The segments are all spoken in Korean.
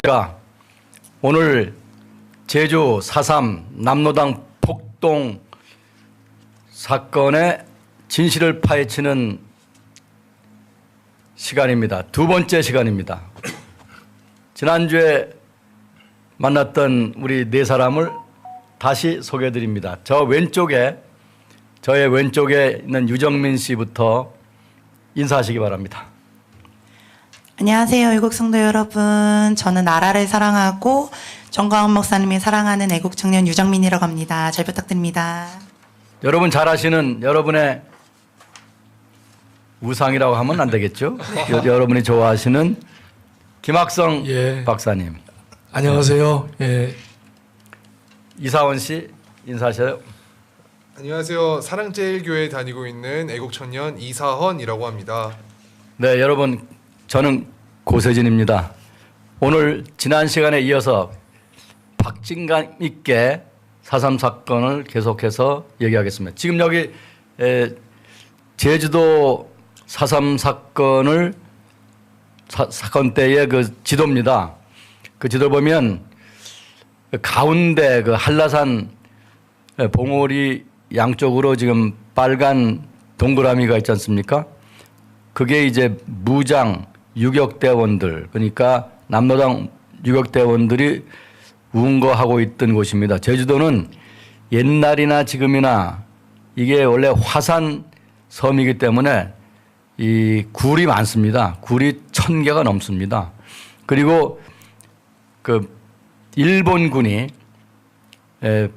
제가 오늘 제주 4.3 남로당 폭동 사건의 진실을 파헤치는 시간입니다. 두 번째 시간입니다. 지난주에 만났던 우리 네 사람을 다시 소개해 드립니다. 저의 왼쪽에 있는 유정민 씨부터 인사하시기 바랍니다. 안녕하세요, 애국 성도 여러분. 저는 나라를 사랑하고 정광훈 목사님이 사랑하는 애국 청년 유정민이라고 합니다. 잘 부탁드립니다. 여러분 잘 아시는 여러분의 우상이라고 하면 안 되겠죠? 여러분이 좋아하시는 김학성 박사님. 안녕하세요. 예. 이사원 씨 인사하셔요. 안녕하세요. 사랑제일교회 다니고 있는 애국청년 이사헌이라고 합니다. 네, 여러분 저는 고세진입니다. 오늘 지난 시간에 이어서 박진감 있게 4.3 사건을 계속해서 얘기하겠습니다. 지금 여기 제주도 4.3 사건을 사건 때의 그 지도입니다. 그 지도를 보면 가운데 그 한라산 봉우리 양쪽으로 지금 빨간 동그라미가 있지 않습니까? 그게 이제 무장 유격대원들, 그러니까 남로당 유격대원들이 운거하고 있던 곳입니다. 제주도는 옛날이나 지금이나 이게 원래 화산 섬이기 때문에 이 굴이 많습니다. 굴이 1,000개가 넘습니다. 그리고 그 일본군이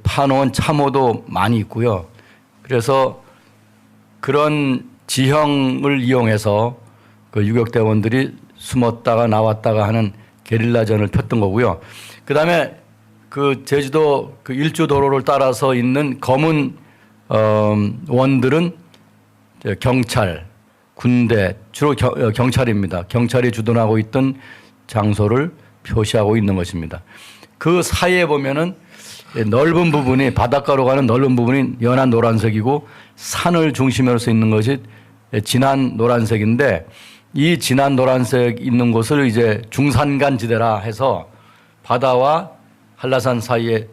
파놓은 참호도 많이 있고요. 그래서 그런 지형을 이용해서 그 유격대원들이 숨었다가 나왔다가 하는 게릴라전을 폈던 거고요. 그 다음에 그 제주도 그 일주 도로를 따라서 있는 검은 원들은 경찰, 군대, 주로 경찰입니다. 경찰이 주둔하고 있던 장소를 표시하고 있는 것입니다. 그 사이에 보면은 넓은 부분이 바닷가로 가는 넓은 부분이 연한 노란색이고 산을 중심으로 서 있는 것이 진한 노란색인데 이 진한 노란색 있는 곳을 이제 중산간 지대라 해서 바다와 한라산 사이에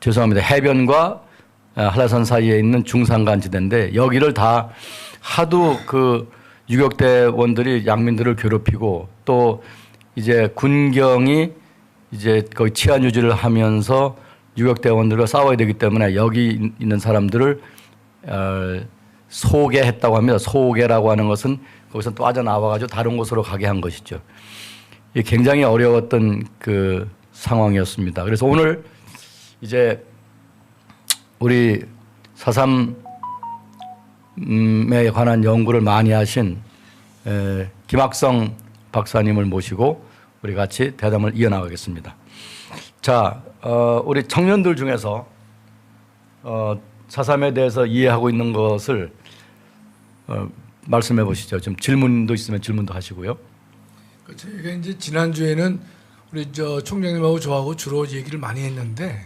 죄송합니다. 해변과 한라산 사이에 있는 중산간 지대인데 여기를 다 하도 그 유격대원들이 양민들을 괴롭히고 또 이제 군경이 이제 거의 치안 유지를 하면서 유격대원들과 싸워야 되기 때문에 여기 있는 사람들을 소개했다고 합니다. 소개라고 하는 것은 거기서 빠져나와가지고 다른 곳으로 가게 한 것이죠. 이게 굉장히 어려웠던 그 상황이었습니다. 그래서 오늘 이제 우리 4.3에 관한 연구를 많이 하신 김학성 박사님을 모시고 우리 같이 대담을 이어나가겠습니다. 자, 우리 청년들 중에서 4.3에 대해서 이해하고 있는 것을 말씀해 보시죠. 좀 질문도 있으면 질문도 하시고요. 저희가 이제 지난주에는 우리 총장님하고 저하고 주로 얘기를 많이 했는데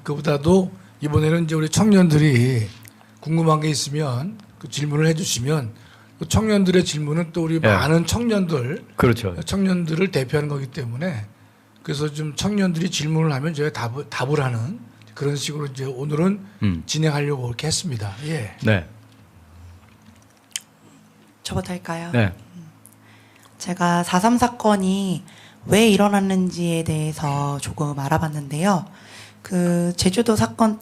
그보다도 이번에는 이제 우리 청년들이 궁금한 게 있으면 그 질문을 해주시면 그 청년들의 질문은 또 우리 많은 청년들, 그렇죠. 청년들을 대표하는 거기 때문에 그래서 좀 청년들이 질문을 하면 저희가 답을 하는 그런 식으로 이제 오늘은 진행하려고 이렇게 했습니다. 예. 네. 저부터 할까요? 네. 제가 4.3 사건이 왜 일어났는지에 대해서 조금 알아봤는데요. 그 제주도 사건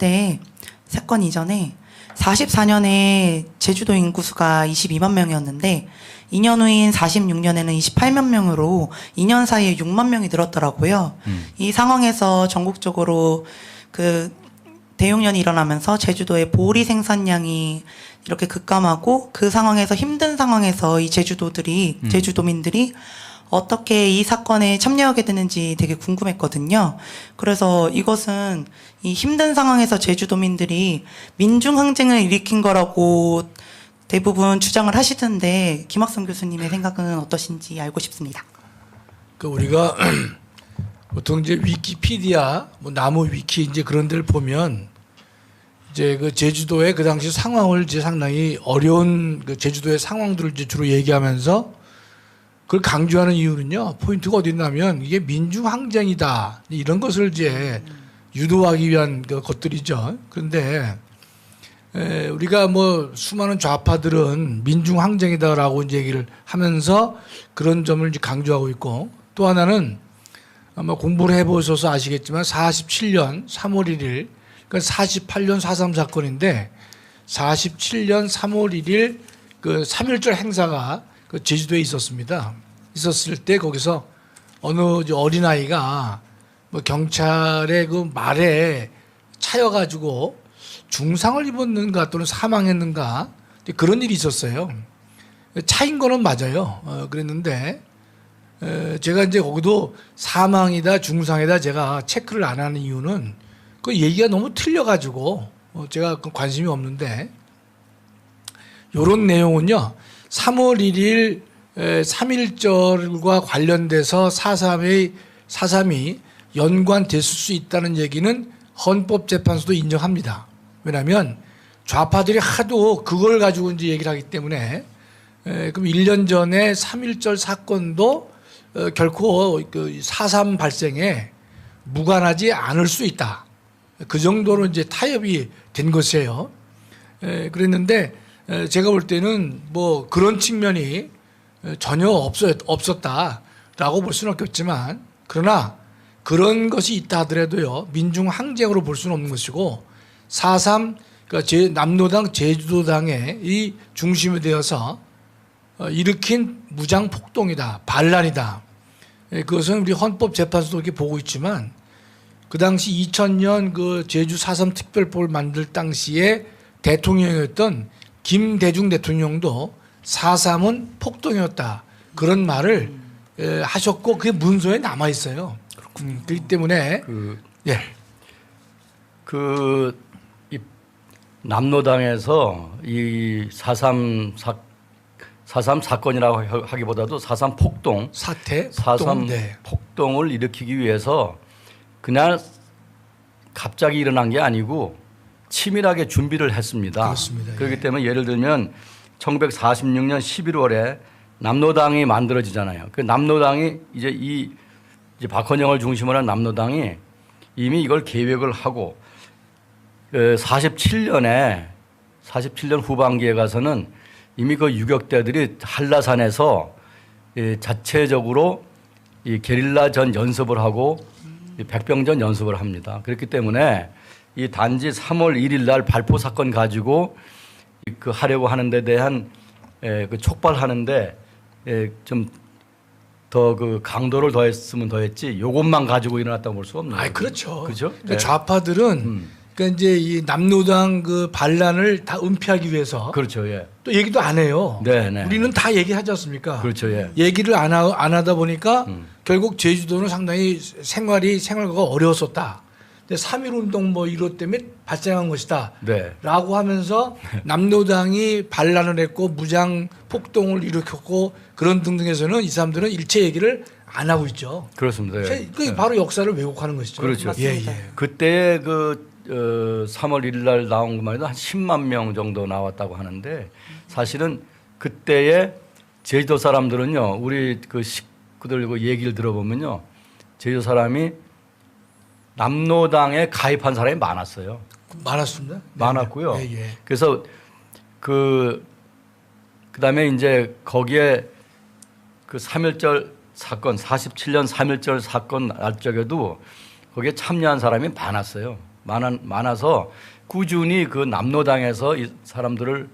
이전에 44년에 제주도 인구수가 22만 명이었는데 2년 후인 46년에는 28만 명으로 2년 사이에 6만 명이 늘었더라고요. 이 상황에서 전국적으로 그 대흉년이 일어나면서 제주도의 보리 생산량이 이렇게 급감하고 그 상황에서 힘든 상황에서 이 제주도민들이 어떻게 이 사건에 참여하게 되는지 되게 궁금했거든요. 그래서 이것은 이 힘든 상황에서 제주도민들이 민중항쟁을 일으킨 거라고 대부분 주장을 하시던데 김학성 교수님의 생각은 어떠신지 알고 싶습니다. 그 우리가 보통 이제 위키피디아, 뭐 나무 위키 이제 그런 데를 보면 이제 그 제주도의 그 당시 상황을 이제 상당히 어려운 그 제주도의 상황들을 이제 주로 얘기하면서 그걸 강조하는 이유는요. 포인트가 어디 있냐면 이게 민중항쟁이다. 이런 것을 이제 유도하기 위한 그 것들이죠. 그런데 우리가 뭐 수많은 좌파들은 민중항쟁이다라고 이제 얘기를 하면서 그런 점을 이제 강조하고 있고, 또 하나는 아마 공부를 해보셔서 아시겠지만 47년 3월 1일, 그러니까 48년 4.3 사건인데 47년 3월 1일 그 3.1절 행사가 그 제주도에 있었습니다. 있었을 때 거기서 어느 이제 어린아이가 뭐 경찰의 그 말에 차여가지고 중상을 입었는가 또는 사망했는가 그런 일이 있었어요. 차인 거는 맞아요. 그랬는데 제가 이제 거기도 사망이다 중상이다 제가 체크를 안 하는 이유는 그 얘기가 너무 틀려가지고 제가 그 관심이 없는데, 요런 내용은요 3월 1일 3.1절과 관련돼서 4.3이 연관됐을 수 있다는 얘기는 헌법재판소도 인정합니다. 왜냐하면 좌파들이 하도 그걸 가지고 이제 얘기를 하기 때문에, 그럼 1년 전에 3.1절 사건도 결코 그 4.3 발생에 무관하지 않을 수 있다. 그 정도로 이제 타협이 된 것이에요. 그랬는데 제가 볼 때는 뭐 그런 측면이 전혀 없었다라고 볼 수는 없겠지만, 그러나 그런 것이 있다 하더라도요 민중항쟁으로 볼 수는 없는 것이고, 4.3 그러니까 남로당 제주도당의 이 중심이 되어서 일으킨 무장 폭동이다, 반란이다. 그것은 우리 헌법재판소도 이렇게 보고 있지만, 그 당시 2000년 그 제주 4.3 특별법을 만들 당시에 대통령이었던 김대중 대통령도 4.3은 폭동이었다, 그런 말을 하셨고 그게 문서에 남아 있어요. 그렇기 때문에 이 남로당에서 이 4.3 사건이라고 하기보다도 4.3 폭동, 사태, 4.3 폭동을 일으키기 위해서 그냥 갑자기 일어난 게 아니고 치밀하게 준비를 했습니다. 그렇습니다. 그렇기 때문에 예를 들면 1946년 11월에 남로당이 만들어지잖아요. 그 남로당이 이제 박헌영을 중심으로 한 남로당이 이미 이걸 계획을 하고 47년 후반기에 가서는 이미 그 유격대들이 한라산에서 자체적으로 이 게릴라전 연습을 하고 백병전 연습을 합니다. 그렇기 때문에 이 단지 3월 1일 날 발포 사건 가지고 그 하려고 하는 데 대한 그 촉발하는데 좀 더 그 강도를 더했으면 더했지 요것만 가지고 일어났다고 볼 수 없는 거죠. 그렇죠. 그렇죠? 그러니까 좌파들은 그러니까 이제 이 남로당 그 반란을 다 은폐하기 위해서 그렇죠. 예. 또 얘기도 안 해요. 네, 네. 우리는 다 얘기하지 않습니까? 그렇죠. 예. 얘기를 안 하다 보니까 결국 제주도는 상당히 생활과가 어려웠었다. 근데 3.1 운동 뭐 이것 때문에 발생한 것이다. 네. 라고 하면서 남로당이 반란을 했고 무장 폭동을 일으켰고 그런 등등에서는 이 사람들은 일체 얘기를 안 하고 있죠. 그렇습니다. 예. 그게 바로 역사를 왜곡하는 것이죠. 그렇죠. 맞습니다. 그때 그 3월 1일 날 나온 것만 해도 한 10만 명 정도 나왔다고 하는데, 사실은 그때의 제주도 사람들은요, 우리 그 식구들 그 얘기를 들어보면요, 제주도 사람이 남로당에 가입한 사람이 많았어요. 많았습니다. 많았고요. 예, 예. 그래서 그다음에 이제 거기에 그 3.1절 사건, 47년 3.1절 사건 날 적에도 거기에 참여한 사람이 많았어요. 많아서 꾸준히 그 남로당에서 이 사람들을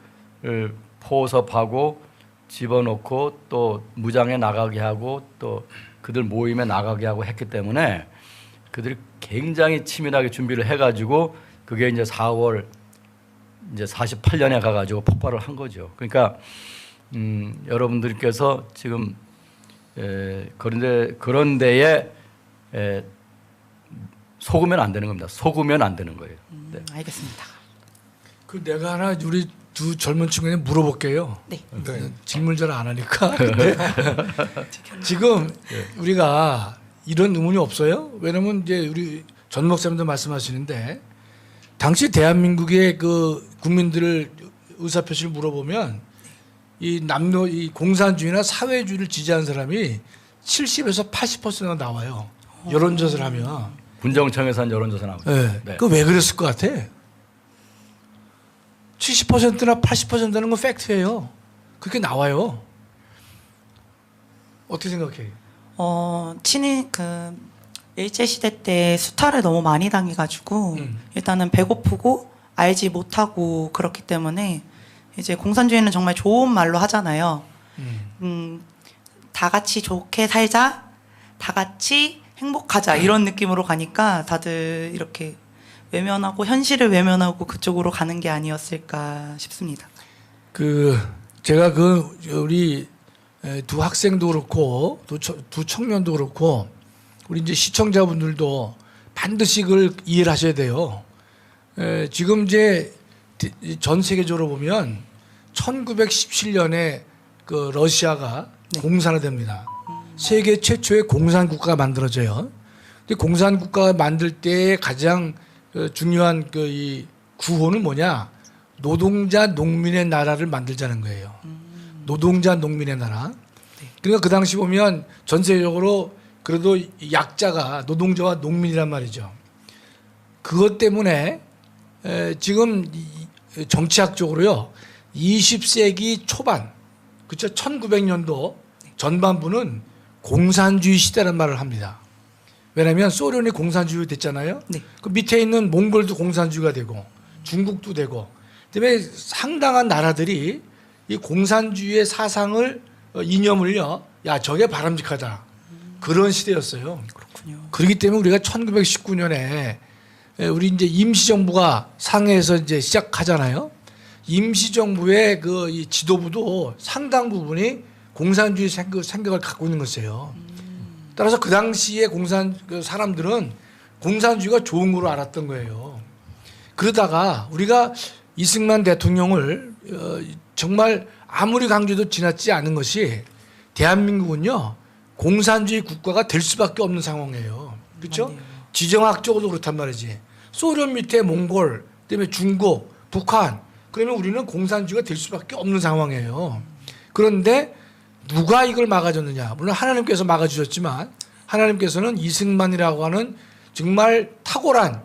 포섭하고 집어넣고 또 무장에 나가게 하고 또 그들 모임에 나가게 하고 했기 때문에 그들이 굉장히 치밀하게 준비를 해가지고 그게 이제 4월 이제 48년에 가가지고 폭발을 한 거죠. 그러니까 여러분들께서 지금 그런 데에 속으면 안 되는 겁니다. 속으면 안 되는 거예요. 네. 알겠습니다. 그 내가 하나 우리 두 젊은 친구에게 물어볼게요. 네. 질문 잘 안 하니까. 근데 지금 우리가 이런 의문이 없어요? 왜냐면 이제 우리 전 목사님도 말씀하시는데 당시 대한민국의 그 국민들을 의사표시를 물어보면 이 공산주의나 사회주의를 지지하는 사람이 70에서 80%가 나와요. 여론조사를 하면. 군정청에서 한 여론조사 나오죠. 네. 네. 그 왜 그랬을 것 같아? 70%나 80%는 건 팩트예요. 그렇게 나와요. 어떻게 생각해? 친일 일제 시대 때 수탈을 너무 많이 당해가지고 일단은 배고프고 알지 못하고 그렇기 때문에 이제 공산주의는 정말 좋은 말로 하잖아요. 다 같이 좋게 살자, 다 같이 행복하자 이런 느낌으로 가니까 다들 이렇게 외면하고 현실을 외면하고 그쪽으로 가는 게 아니었을까 싶습니다. 제가 우리 두 학생도 그렇고 두 청년도 그렇고 우리 이제 시청자분들도 반드시 그걸 이해를 하셔야 돼요. 지금 이제 전 세계적으로 보면 1917년에 그 러시아가 네. 공산화됩니다. 세계 최초의 공산 국가가 만들어져요. 근데 공산 국가가 만들 때 가장 중요한 이 구호는 뭐냐? 노동자 농민의 나라를 만들자는 거예요. 노동자 농민의 나라. 그러니까 그 당시 보면 전 세계적으로 그래도 약자가 노동자와 농민이란 말이죠. 그것 때문에 지금 정치학적으로요. 20세기 초반, 그렇죠? 1900년도 전반부는 공산주의 시대란 말을 합니다. 왜냐하면 소련이 공산주의 됐잖아요. 네. 그 밑에 있는 몽골도 공산주의가 되고 중국도 되고 그다음에 상당한 나라들이 이 공산주의의 사상을 이념을요. 야 저게 바람직하다. 그런 시대였어요. 그렇군요. 그렇기 때문에 우리가 1919년에 우리 이제 임시정부가 상해에서 이제 시작하잖아요. 임시정부의 이 지도부도 상당 부분이 공산주의 생각을 갖고 있는 것이에요. 따라서 그 당시에 사람들은 공산주의가 좋은 거로 알았던 거예요. 그러다가 우리가 이승만 대통령을 정말 아무리 강조해도 지나치지 않은 것이 대한민국은요 공산주의 국가가 될 수밖에 없는 상황이에요. 그렇죠? 맞네요. 지정학적으로도 그렇단 말이지. 소련 밑에 몽골, 그다음에 중국, 북한. 그러면 우리는 공산주의가 될 수밖에 없는 상황이에요. 그런데 누가 이걸 막아줬느냐? 물론 하나님께서 막아주셨지만 하나님께서는 이승만이라고 하는 정말 탁월한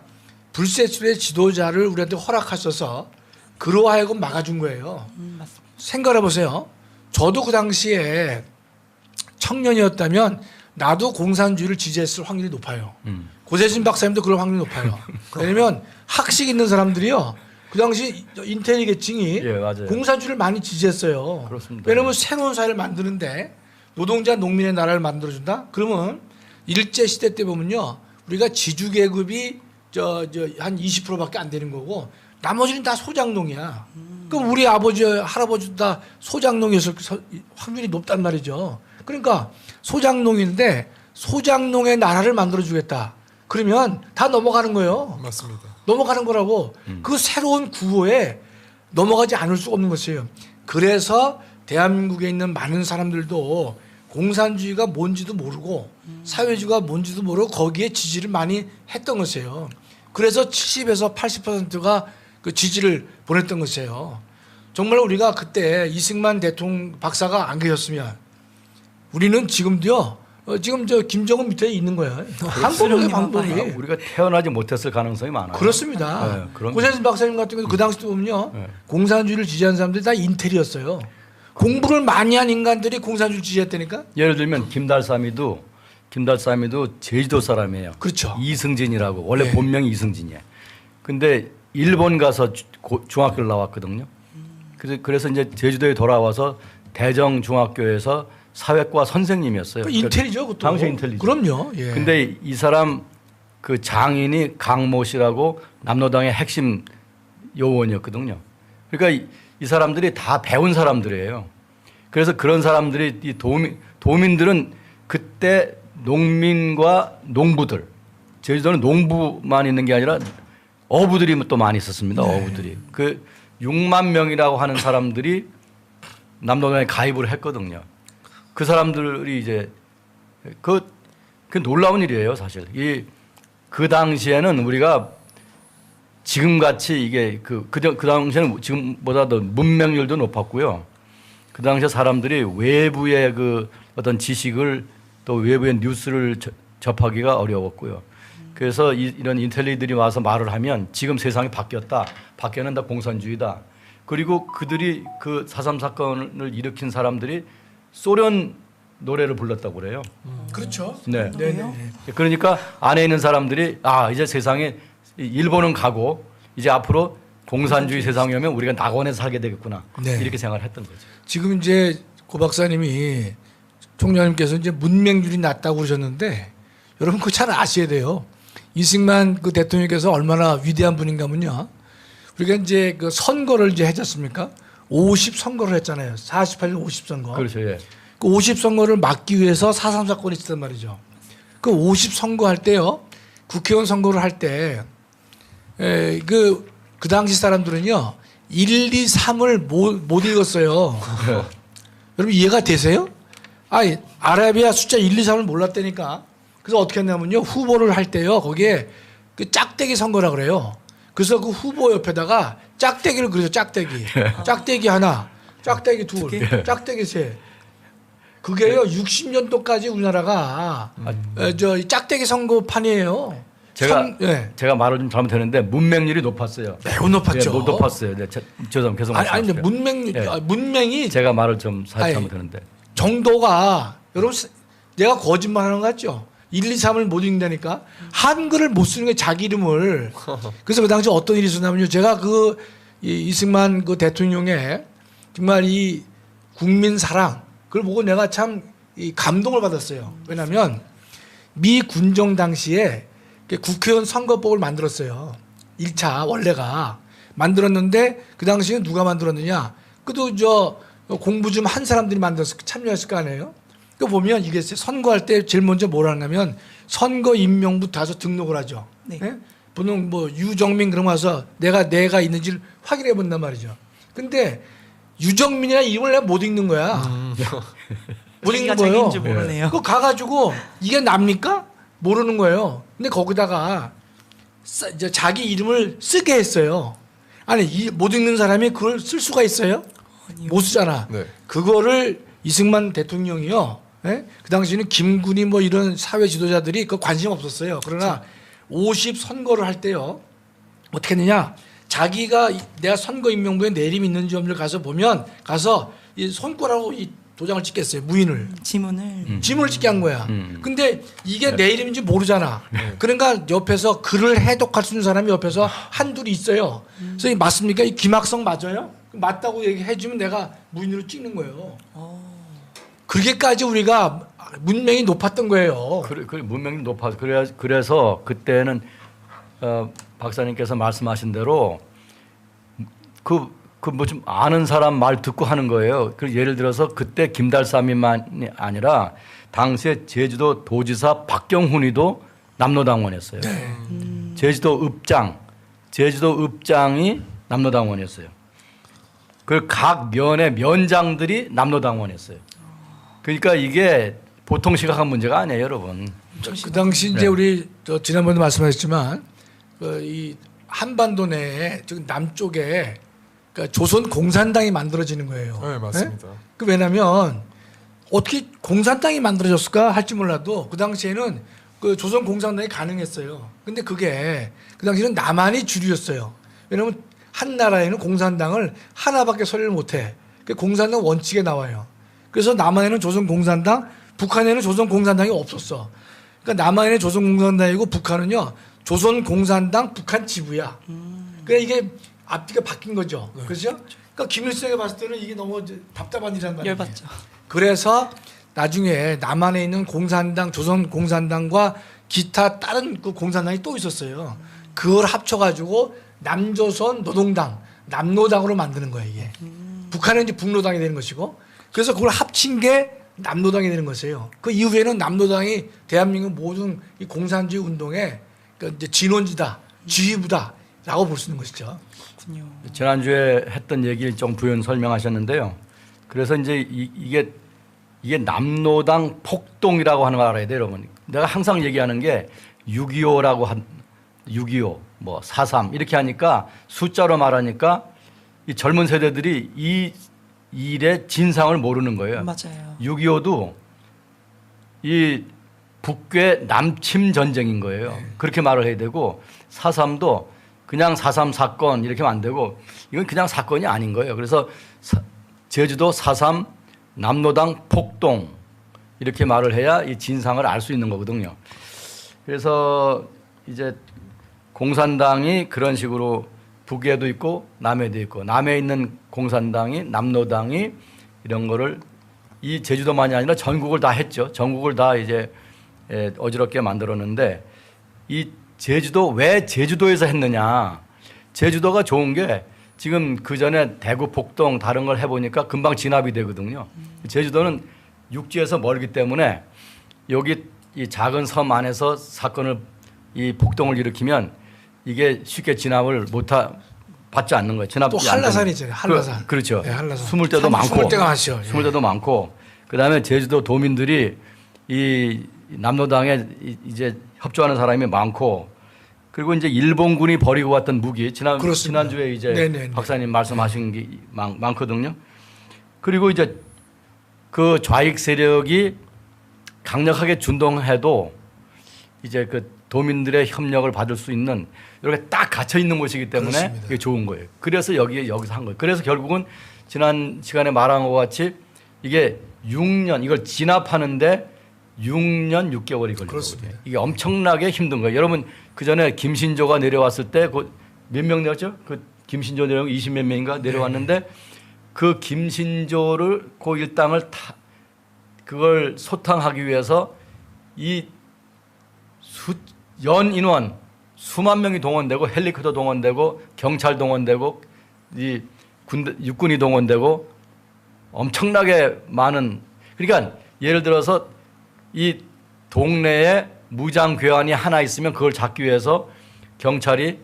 불세출의 지도자를 우리한테 허락하셔서 그로 하여금 막아준 거예요. 맞습니다. 생각해 보세요. 저도 그 당시에 청년이었다면 나도 공산주의를 지지했을 확률이 높아요. 고재진 박사님도 그럴 확률이 높아요. 왜냐면 학식 있는 사람들이요. 그 당시 인텔리게층이 예, 맞아요. 공산주의를 많이 지지했어요. 그렇습니다. 왜냐면 새로운 사회를 만드는데 노동자 농민의 나라를 만들어준다? 그러면 일제시대 때 보면요. 우리가 지주계급이 한 20%밖에 안 되는 거고 나머지는 다 소장농이야. 그럼 우리 아버지, 할아버지도 다 소장농이었을 확률이 높단 말이죠. 그러니까 소장농인데 소장농의 나라를 만들어주겠다. 그러면 다 넘어가는 거예요. 맞습니다. 넘어가는 거라고. 그 새로운 구호에 넘어가지 않을 수가 없는 것이에요. 그래서 대한민국에 있는 많은 사람들도 공산주의가 뭔지도 모르고 사회주의가 뭔지도 모르고 거기에 지지를 많이 했던 것이에요. 그래서 70에서 80%가 그 지지를 보냈던 것이에요. 정말 우리가 그때 이승만 대통령 박사가 안 계셨으면 우리는 지금도요. 지금 김정은 밑에 있는 거예요. 한국의 방법이. 우리가 태어나지 못했을 가능성이 많아요. 그렇습니다. 네, 그런 고재진 박사님 같은 경우도 그 당시도 보면요. 공산주의를 지지하는 사람들이 다 인텔이었어요. 공부를 많이 한 인간들이 공산주의를 지지했다니까? 예를 들면 김달삼이도 제주도 사람이에요. 그렇죠. 이승진이라고 원래 네. 본명이 이승진이에요. 근데 일본 가서 중학교를 나왔거든요. 그래서 이제 제주도에 돌아와서 대정 중학교에서 사회과 선생님이었어요. 인텔이죠, 그것도. 당시 인텔리죠. 그럼요. 예. 근데 이 사람 그 장인이 강모 씨라고 남로당의 핵심 요원이었거든요. 그러니까 이 사람들이 다 배운 사람들이에요. 그래서 그런 사람들이 이 도민들은 그때 농민과 농부들, 제주도는 농부만 있는 게 아니라 어부들이 또 많이 있었습니다. 네. 어부들이. 그 6만 명이라고 하는 사람들이 남로당에 가입을 했거든요. 그 사람들이 이제 그 놀라운 일이에요, 사실. 그 당시에는 우리가 지금 같이 이게 그 당시에는 지금보다 더 문명률도 높았고요. 그 당시에 사람들이 외부의 그 어떤 지식을 또 외부의 뉴스를 접하기가 어려웠고요. 그래서 이런 인텔리들이 와서 말을 하면 지금 세상이 바뀌었다. 바뀌었는다 공산주의다. 그리고 그들이 그 4.3 사건을 일으킨 사람들이 소련 노래를 불렀다고 그래요. 그렇죠. 네. 네네. 그러니까 안에 있는 사람들이 이제 세상에 일본은 가고 이제 앞으로 공산주의 세상이 오면 우리가 낙원에서 살게 되겠구나. 네. 이렇게 생각을 했던 거죠. 지금 이제 고 박사님이 총장님께서 이제 문맹률이 낮다고 그러셨는데 여러분 그거 잘 아셔야 돼요. 이승만 그 대통령께서 얼마나 위대한 분인가면요. 우리가 이제 그 선거를 이제 했잖습니까? 50 선거를 했잖아요. 48년 50 선거. 그렇죠. 예. 그 50 선거를 막기 위해서 4.3 사건이 있었단 말이죠. 그 50 선거 할 때요. 국회의원 선거를 할 때 그 당시 사람들은요. 1, 2, 3을 못 읽었어요. 여러분 이해가 되세요? 아라비아 숫자 1, 2, 3을 몰랐다니까. 그래서 어떻게 했냐면요. 후보를 할 때요. 거기에 그 짝대기 선거라 그래요. 그래서 그 후보 옆에다가 짝대기를 그려요. 짝대기. 짝대기 하나, 짝대기 둘, 짝대기 셋. 그게요. 60년도까지 우리나라가 저 짝대기 선거판이에요. 제가 말을 좀 잘못했는데 문맹률이 높았어요. 매우 높았죠. 예, 높았어요. 네, 죄송합니다. 계속 아니 말씀하세요. 문맹이 제가 말을 좀 잘못했는데. 정도가 여러분 내가 거짓말하는 거 같죠? 1, 2, 3을 못 읽는다니까 한글을 못 쓰는 게 자기 이름을. 그래서 그 당시 어떤 일이 있었냐면요. 제가 이승만 그 대통령의 정말 이 국민 사랑 그걸 보고 내가 참 감동을 받았어요. 왜냐하면 미 군정 당시에 국회의원 선거법을 만들었어요. 1차 원래가 만들었는데 그 당시에 누가 만들었느냐? 그도 저 공부 좀 한 사람들이 만들어서 참여했을 거 아니에요? 그 보면 이게 선거할 때 제일 먼저 뭘 하냐면 선거 임명부터 해서 등록을 하죠. 네. 예? 보통 뭐 유정민 그런 거 와서 내가 있는지를 확인해 본단 말이죠. 근데 유정민이나 이름을 내가 못 읽는 거야. 못 읽는 거예요. 자기인지 모르네요. 그거 가가지고 이게 납니까? 모르는 거예요. 근데 거기다가 이제 자기 이름을 쓰게 했어요. 아니 못 읽는 사람이 그걸 쓸 수가 있어요? 못 쓰잖아. 네. 그거를 이승만 대통령이요. 예? 그 당시에는 김군이 뭐 이런 사회 지도자들이 그 관심 없었어요. 그러나 50 선거를 할 때요. 어떻게 했느냐? 자기가 내가 선거 임명부에 내 이름이 있는지 없는지 가서 보면 가서 이 손가락으로 이 도장을 찍겠어요. 무인을. 지문을 찍게 한 거야. 근데 이게 내 이름인지 모르잖아. 그러니까 옆에서 글을 해독할 수 있는 사람이 옆에서 한둘이 있어요. 그래서 이 맞습니까? 이 김학성 맞아요? 맞다고 얘기해 주면 내가 무인으로 찍는 거예요. 그렇게까지 우리가 문명이 높았던 거예요. 그 문명이 높아서 그래서 그때는 박사님께서 말씀하신 대로 그 뭐 좀 아는 사람 말 듣고 하는 거예요. 그 예를 들어서 그때 김달삼이만이 아니라 당시에 제주도 도지사 박경훈이도 남로당원이었어요. 제주도 읍장이 남로당원이었어요. 그 각 면의 면장들이 남로당원이었어요. 그러니까 이게 보통 심각한 문제가 아니에요, 여러분. 그 당시 이제 우리 지난번에 말씀하셨지만 이 한반도 내에 지금 남쪽에 그러니까 조선 공산당이 만들어지는 거예요. 네, 맞습니다. 그 왜냐하면 어떻게 공산당이 만들어졌을까 할지 몰라도 그 당시에는 그 조선 공산당이 가능했어요. 근데 그게 그 당시에는 남한이 주류였어요. 왜냐하면 한 나라에는 공산당을 하나밖에 설립을 못해. 그 공산당 원칙에 나와요. 그래서 남한에는 조선 공산당, 북한에는 조선 공산당이 없었어. 그러니까 남한에는 조선 공산당이고 북한은요 조선 공산당 북한 지부야. 그러니까 이게 앞뒤가 바뀐 거죠. 그렇죠? 그러니까 김일성이 봤을 때는 이게 너무 답답한 일이란 말이에요. 열받죠. 그래서 나중에 남한에 있는 공산당, 조선 공산당과 기타 다른 그 공산당이 또 있었어요. 그걸 합쳐가지고 남조선 노동당, 남노당으로 만드는 거예요, 이게. 북한은 이제 북노당이 되는 것이고, 그래서 그걸 합친 게 남노당이 되는 것이에요. 그 이후에는 남노당이 대한민국 모든 이 공산주의 운동의 그 이제 진원지다, 지휘부다라고 볼 수 있는 것이죠. 그렇군요. 지난주에 했던 얘기를 좀 부연 설명하셨는데요. 그래서 이제 이게 남노당 폭동이라고 하는 걸 알아야 돼요, 여러분. 내가 항상 얘기하는 게 6.25라고 6.25, 뭐 4.3 이렇게 하니까 숫자로 말하니까 이 젊은 세대들이 이 일의 진상을 모르는 거예요. 맞아요. 6.25도 이 북괴 남침 전쟁인 거예요. 그렇게 말을 해야 되고 4.3도 그냥 4.3 사건 이렇게 하면 안 되고 이건 그냥 사건이 아닌 거예요. 그래서 제주도 4.3 남로당 폭동 이렇게 말을 해야 이 진상을 알 수 있는 거거든요. 그래서 이제 공산당이 그런 식으로 북에도 있고 남에도 있고 남에 있는 공산당이 남로당이 이런 거를 이 제주도만이 아니라 전국을 다 했죠. 전국을 다 이제 어지럽게 만들었는데 이 제주도 왜 제주도에서 했느냐. 제주도가 좋은 게 지금 그 전에 대구 폭동 다른 걸 해보니까 금방 진압이 되거든요. 제주도는 육지에서 멀기 때문에 여기 이 작은 섬 안에서 사건을 이 폭동을 일으키면 이게 쉽게 진압을 받지 않는 거예요. 진압 또 한라산 있잖아요. 한라산. 그렇죠. 네, 한라산. 숨을 때도 많고. 숨을 때가 많죠. 예. 숨을 때도 많고. 그다음에 제주도 도민들이 이 남로당에 이제 협조하는 사람이 많고 그리고 이제 일본군이 버리고 왔던 무기 그렇습니다. 지난주에 이제 네네네. 박사님 말씀하신 게 많거든요. 그리고 이제 그 좌익 세력이 강력하게 준동해도 이제 그 도민들의 협력을 받을 수 있는 이렇게 딱 갇혀 있는 곳이기 때문에 그렇습니다. 이게 좋은 거예요. 그래서 여기서 한 거예요. 그래서 결국은 지난 시간에 말한 것 같이 이게 6년 이걸 진압하는데 6년 6개월이 걸린 그렇습니다. 거거든요. 이게 엄청나게 힘든 거예요. 여러분 그 전에 김신조가 내려왔을 때 몇 명 내렸죠? 그 김신조 내려온 20몇 명인가 내려왔는데 그 김신조를 그 일당을 그걸 소탕하기 위해서 이 연 인원 수만 명이 동원되고 헬리콥터 동원되고 경찰 동원되고 이 육군이 동원되고 엄청나게 많은 그러니까 예를 들어서 이 동네에 무장 괴한이 하나 있으면 그걸 잡기 위해서 경찰이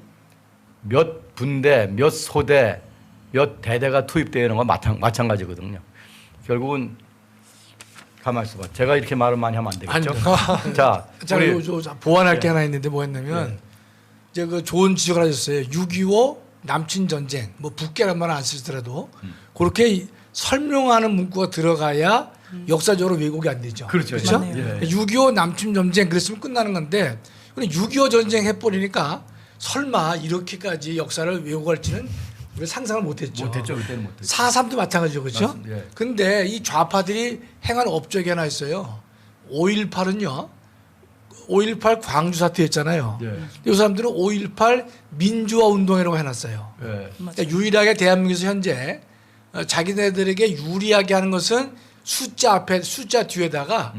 몇 분대, 몇 소대, 몇 대대가 투입되는 건 마찬가지거든요. 결국은 가만히 있어봐. 제가 이렇게 말을 많이 하면 안 되겠죠? 자, 우리 보완할 게 하나 있는데 뭐였냐면 이제 그 좋은 지적을 하셨어요. 6.25 남친 전쟁, 뭐 북괴란 말 안 쓰시더라도 그렇게 설명하는 문구가 들어가야 역사적으로 왜곡이 안 되죠. 그렇죠. 맞네요. 6.25 남침 전쟁 그랬으면 끝나는 건데 6.25 전쟁 해버리니까 설마 이렇게까지 역사를 왜곡할지는 우리가 상상을 못했죠. 못했죠. 그때는 못했죠. 4.3도 마찬가지죠. 그렇죠? 맞습니다. 예. 근데 이 좌파들이 행한 업적이 하나 있어요. 5.18은요. 5.18 광주 사태였잖아요. 예. 이 사람들은 5.18 민주화 운동이라고 해놨어요. 예. 그러니까 유일하게 대한민국에서 현재 자기네들에게 유리하게 하는 것은 숫자 뒤에다가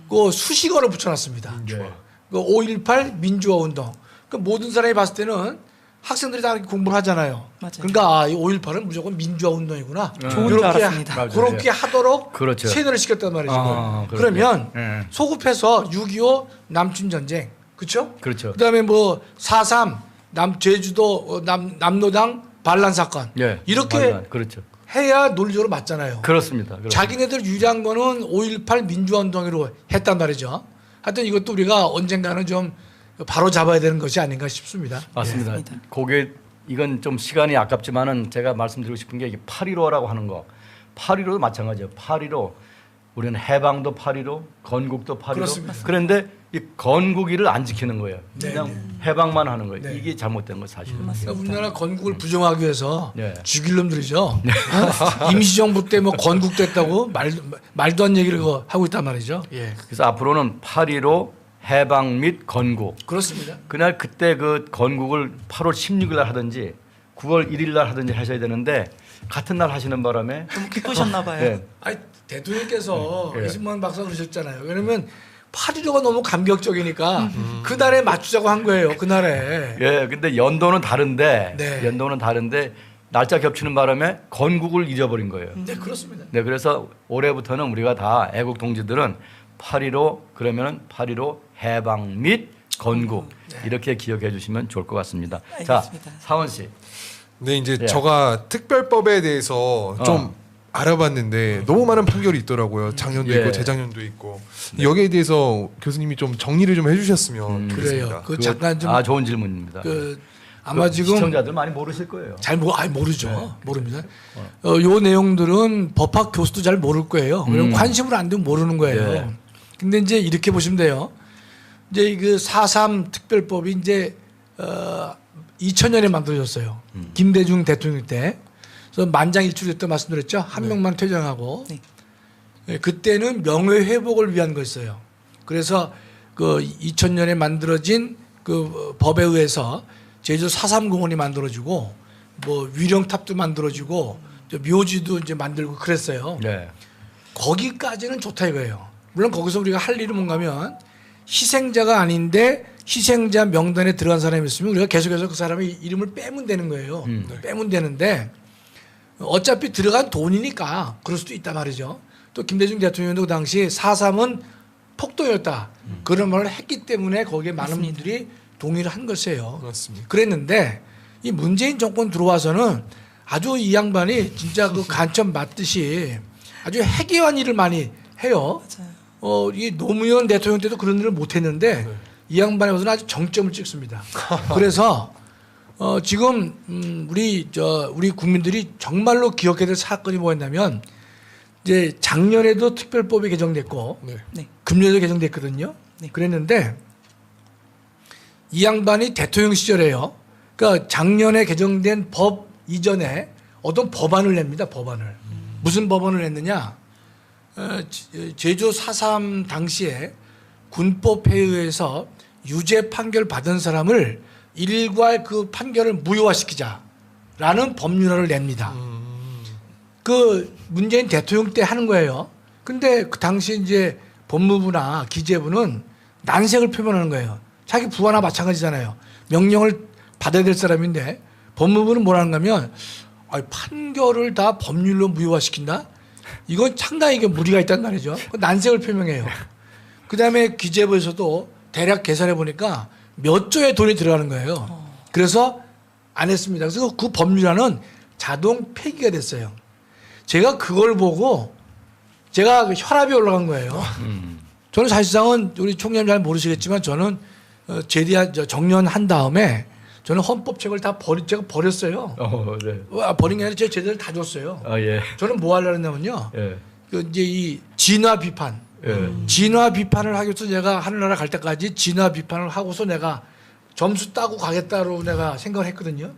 그 수식어를 붙여놨습니다. 예. 그 5.18 민주화 운동. 그 모든 사람이 봤을 때는 학생들이 다 이렇게 공부를 하잖아요. 맞아요. 그러니까 이 5.18은 무조건 민주화 운동이구나. 좋은 줄 알았습니다. 맞아요. 그렇게 하도록 그렇죠. 세뇌를 시켰단 말이죠. 아, 그러면 예. 소급해서 6.25 남침 전쟁, 그렇죠? 그렇죠. 그다음에 뭐 4.3 제주도 남로당 반란 사건 예. 이렇게 맞아요. 그렇죠. 해야 논리적으로 맞잖아요. 그렇습니다. 자기네들 유리한 거는 5.18 민주화 운동으로 했단 말이죠. 하여튼 이것도 우리가 언젠가는 좀 바로 잡아야 되는 것이 아닌가 싶습니다. 맞습니다. 맞습니다. 그게 이건 좀 시간이 아깝지만은 제가 말씀드리고 싶은 게 이게 8.15라고 하는 거. 8.15도 마찬가지예요. 8.15 우리는 해방도 8.15, 건국도 8.15. 그렇습니다. 그런데 이 건국일을 안 지키는 거예요. 네, 그냥 해방만 하는 거예요. 네. 이게 잘못된 거 사실은. 그러니까 우리나라 건국을 부정하기 위해서 네. 죽일 놈들이죠. 어? 임시정부 때 뭐 건국됐다고 말도 안 얘기를 하고 있단 말이죠. 예, 그래서 앞으로는 8.15 해방 및 건국. 그렇습니다. 그날 그때 그 건국을 8월 16일 날 하든지 9월 1일 날 하든지 하셔야 되는데 같은 날 하시는 바람에 너무 기쁘셨나 봐요. 예. 아니 대통령께서 예. 이승만 박사 그러셨잖아요. 왜냐면 8.15가 너무 감격적이니까 그날에 맞추자고 한 거예요. 그날에. 예, 근데 연도는 다른데 네. 연도는 다른데 날짜 겹치는 바람에 건국을 잊어버린 거예요. 네, 그렇습니다. 네, 그래서 올해부터는 우리가 다 애국 동지들은 8.15 그러면은 8.15 해방 및 건국 이렇게 기억해 주시면 좋을 것 같습니다. 자, 알겠습니다. 사원 씨. 네, 이제 예. 제가 특별법에 대해서 좀 알아봤는데 너무 많은 판결이 있더라고요. 작년도 예. 있고 재작년도 있고. 여기에 대해서 교수님이 좀 정리를 좀 해주셨으면 그래요. 좋겠습니다. 그 잠깐 좀 좋은 질문입니다. 그 아마 지금 시청자들 많이 모르실 거예요. 모르죠. 모릅니다. 요 내용들은 법학 교수도 잘 모를 거예요. 왜냐면 관심을 안 두면 모르는 거예요. 네. 근데 이제 이렇게 보시면 돼요. 이제 그 4.3 특별법이 이제 2000년에 만들어졌어요. 김대중 대통령 때. 그래서 만장일치로 때 말씀드렸죠. 한 명만 퇴장하고. 네. 네, 그때는 명예 회복을 위한 거였어요. 그래서 그 2000년에 만들어진 그 법에 의해서 제주 4.3 공원이 만들어지고 뭐 위령탑도 만들어지고 묘지도 이제 만들고 그랬어요. 네. 거기까지는 좋다 이거예요. 물론 거기서 우리가 할 일은 뭔가면 희생자가 아닌데 희생자 명단에 들어간 사람이 있으면 우리가 계속해서 그 사람의 이름을 빼면 되는 거예요. 빼면 되는데 어차피 들어간 돈이니까 그럴 수도 있단 말이죠. 또 김대중 대통령도 그 당시 4.3은 폭동이었다. 그런 말을 했기 때문에 거기에 많은 맞습니다. 분들이 동의를 한 것이에요. 맞습니다. 그랬는데 이 문재인 정권 들어와서는 아주 이 양반이 진짜 그 간첩 맞듯이 아주 해괴한 일을 많이 해요. 맞아요. 이 노무현 대통령 때도 그런 일을 못 했는데 네. 이 양반에 와서는 아주 정점을 찍습니다. 그래서 지금 우리 국민들이 정말로 기억해야 될 사건이 뭐였냐면 이제 작년에도 특별법이 개정됐고 네. 네. 금년에도 개정됐거든요. 네. 그랬는데 이 양반이 대통령 시절에요. 그러니까 작년에 개정된 법 이전에 어떤 법안을 냅니다. 법안을. 무슨 법안을 냈느냐. 제주 4.3 당시에 군법회의에 의해서 유죄 판결 받은 사람을 일괄 그 판결을 무효화시키자라는 법률안을 냅니다. 그 문재인 대통령 때 하는 거예요. 근데 그 당시 이제 법무부나 기재부는 난색을 표명하는 거예요. 자기 부하나 마찬가지잖아요. 명령을 받아야 될 사람인데 법무부는 뭐라는 거면 판결을 다 법률로 무효화시킨다? 이건 상당히 이게 무리가 있단 말이죠. 난색을 표명해요. 그다음에 기재부에서도 대략 계산해 보니까 몇 조의 돈이 들어가는 거예요. 그래서 안 했습니다. 그래서 그 법률안은 자동 폐기가 됐어요. 제가 그걸 보고 제가 혈압이 올라간 거예요. 저는 사실상은 우리 총장님 잘 모르시겠지만 저는 정년한 다음에 저는 헌법책을 다 제가 버렸어요. 네. 버린 게 아니라 제 제대로 다 줬어요. 예. 저는 뭐 하려고 했냐면요. 예. 이제 이 진화 비판. 진화 비판을 하기 위해서 내가 하늘나라 갈 때까지 진화 비판을 하고서 내가 점수 따고 가겠다로 내가 생각을 했거든요.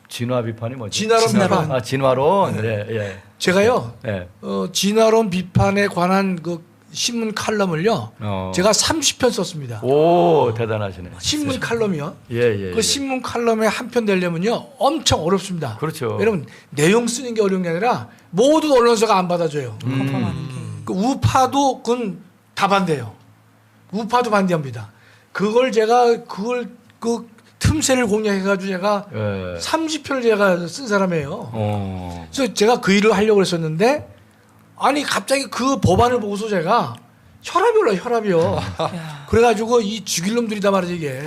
진화 비판이 뭐죠? 진화론. 진화론. 네. 예. 제가요. 예. 진화론 비판에 관한 그 신문 칼럼을요. 제가 30편 썼습니다. 오, 대단하시네. 신문 칼럼이요. 예. 그 신문 칼럼에 한 편 내려면요 엄청 어렵습니다. 그렇죠. 왜냐면 내용 쓰는 게 어려운 게 아니라 모든 언론사가 안 받아줘요. 컨펌하는 게. 그 우파도 그건 다 반대요. 우파도 반대합니다. 그걸 제가 그 틈새를 공략해가지고 제가 예. 30편을 제가 쓴 사람이에요. 어. 그래서 제가 그 일을 하려고 했었는데 아니 갑자기 그 법안을 보고서 제가 혈압이 올라요. 혈압이요. 그래가지고 이 죽일 놈들이다 말이지 이게.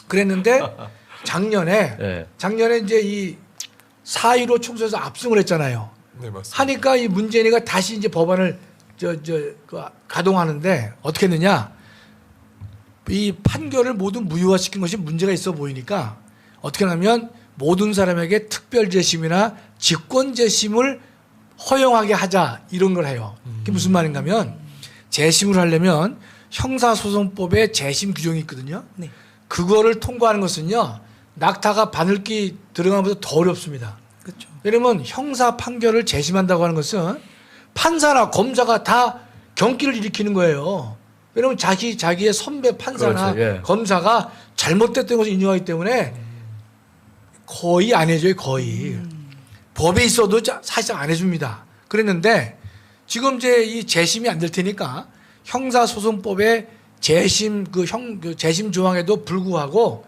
그랬는데 작년에 이제 이 4.15 총선에서 압승을 했잖아요. 네, 맞습니다. 하니까 이 문재인이가 다시 이제 법안을 가동하는데 어떻게 했느냐? 이 판결을 모두 무효화시킨 것이 문제가 있어 보이니까 어떻게 하냐면 모든 사람에게 특별재심이나 직권재심을 허용하게 하자 이런 걸 해요. 그게 무슨 말인가 하면 재심을 하려면 형사소송법에 재심 규정이 있거든요. 네. 그거를 통과하는 것은요. 낙타가 바늘기 들어가는 것보다 더 어렵습니다. 그렇죠. 왜냐면 형사 판결을 재심한다고 하는 것은 판사나 검사가 다 경기를 일으키는 거예요. 왜냐면 자기의 선배 판사나 그렇죠, 예. 검사가 잘못됐던 것을 인정하기 때문에 거의 안 해줘요. 거의. 법에 있어도 사실상 안 해줍니다. 그랬는데 지금 이제 이 재심이 안 될 테니까 형사소송법의 재심 재심 조항에도 불구하고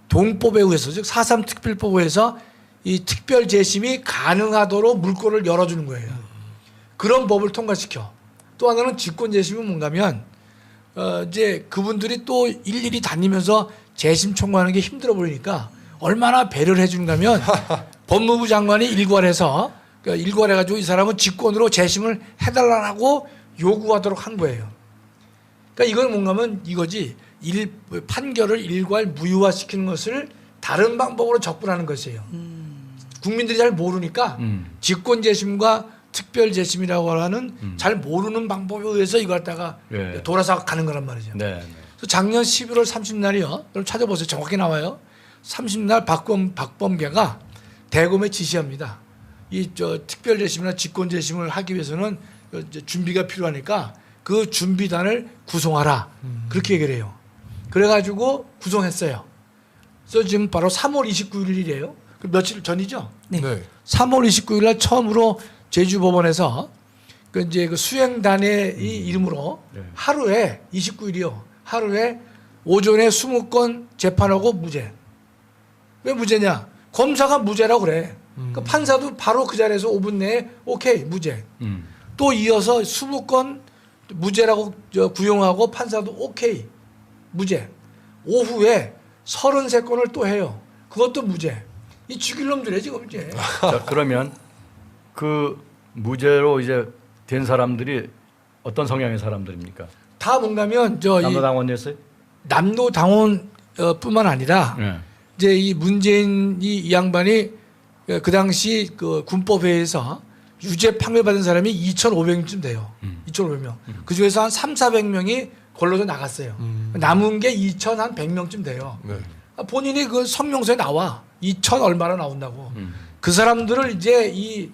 동법에 의해서 즉 4.3 특별법에 의해서 이 특별 재심이 가능하도록 물꼬를 열어주는 거예요. 그런 법을 통과시켜. 또 하나는 직권 재심은 뭔가면 이제 그분들이 또 일일이 다니면서 재심 청구하는 게 힘들어 보이니까 얼마나 배려를 해주는가면 법무부 장관이 일괄해서 일괄해가지고 이 사람은 직권으로 재심을 해달라고 요구하도록 한 거예요. 그러니까 이건 뭔가면 이거지 판결을 일괄 무효화시키는 것을 다른 방법으로 접근하는 것이에요. 국민들이 잘 모르니까 직권재심과 특별재심이라고 하는 잘 모르는 방법에 의해서 이걸 갖다가 예. 돌아서 가는 거란 말이죠. 네. 그래서 작년 11월 30날이요. 여러분 찾아보세요. 정확히 나와요. 30날 박범계가 대검에 지시합니다. 이 특별재심이나 직권재심을 하기 위해서는 이제 준비가 필요하니까 그 준비단을 구성하라. 그렇게 얘기를 해요. 그래가지고 구성했어요. 그래서 지금 바로 3월 29일이래요. 그 며칠 전이죠. 네. 3월 29일 날 처음으로 제주법원에서 그 이제 그 수행단의 이 이름으로 네. 하루에 29일이요. 하루에 오전에 20건 재판하고 무죄. 왜 무죄냐? 검사가 무죄라고 그래. 그 판사도 바로 그 자리에서 5분 내에 오케이 무죄. 또 이어서 20건 무죄라고 구형하고 판사도 오케이 무죄. 오후에 33건을 또 해요. 그것도 무죄. 이 죽일 놈들이야 지금 이제. 자, 그러면 그 무죄로 이제 된 사람들이 어떤 성향의 사람들입니까? 다 뭔가면 이 남로당원이었어요? 남로당원 뿐만 아니라 네. 이제 이 문재인 이 양반이 그 당시 그 군법회의에서 유죄 판결받은 사람이 2,500명쯤 돼요. 2,500명. 그 중에서 한 3,400명이 걸러져 나갔어요. 남은 게 2,100명쯤 돼요. 네. 본인이 그 성명서에 나와 2,000 얼마나 나온다고. 그 사람들을 이제 이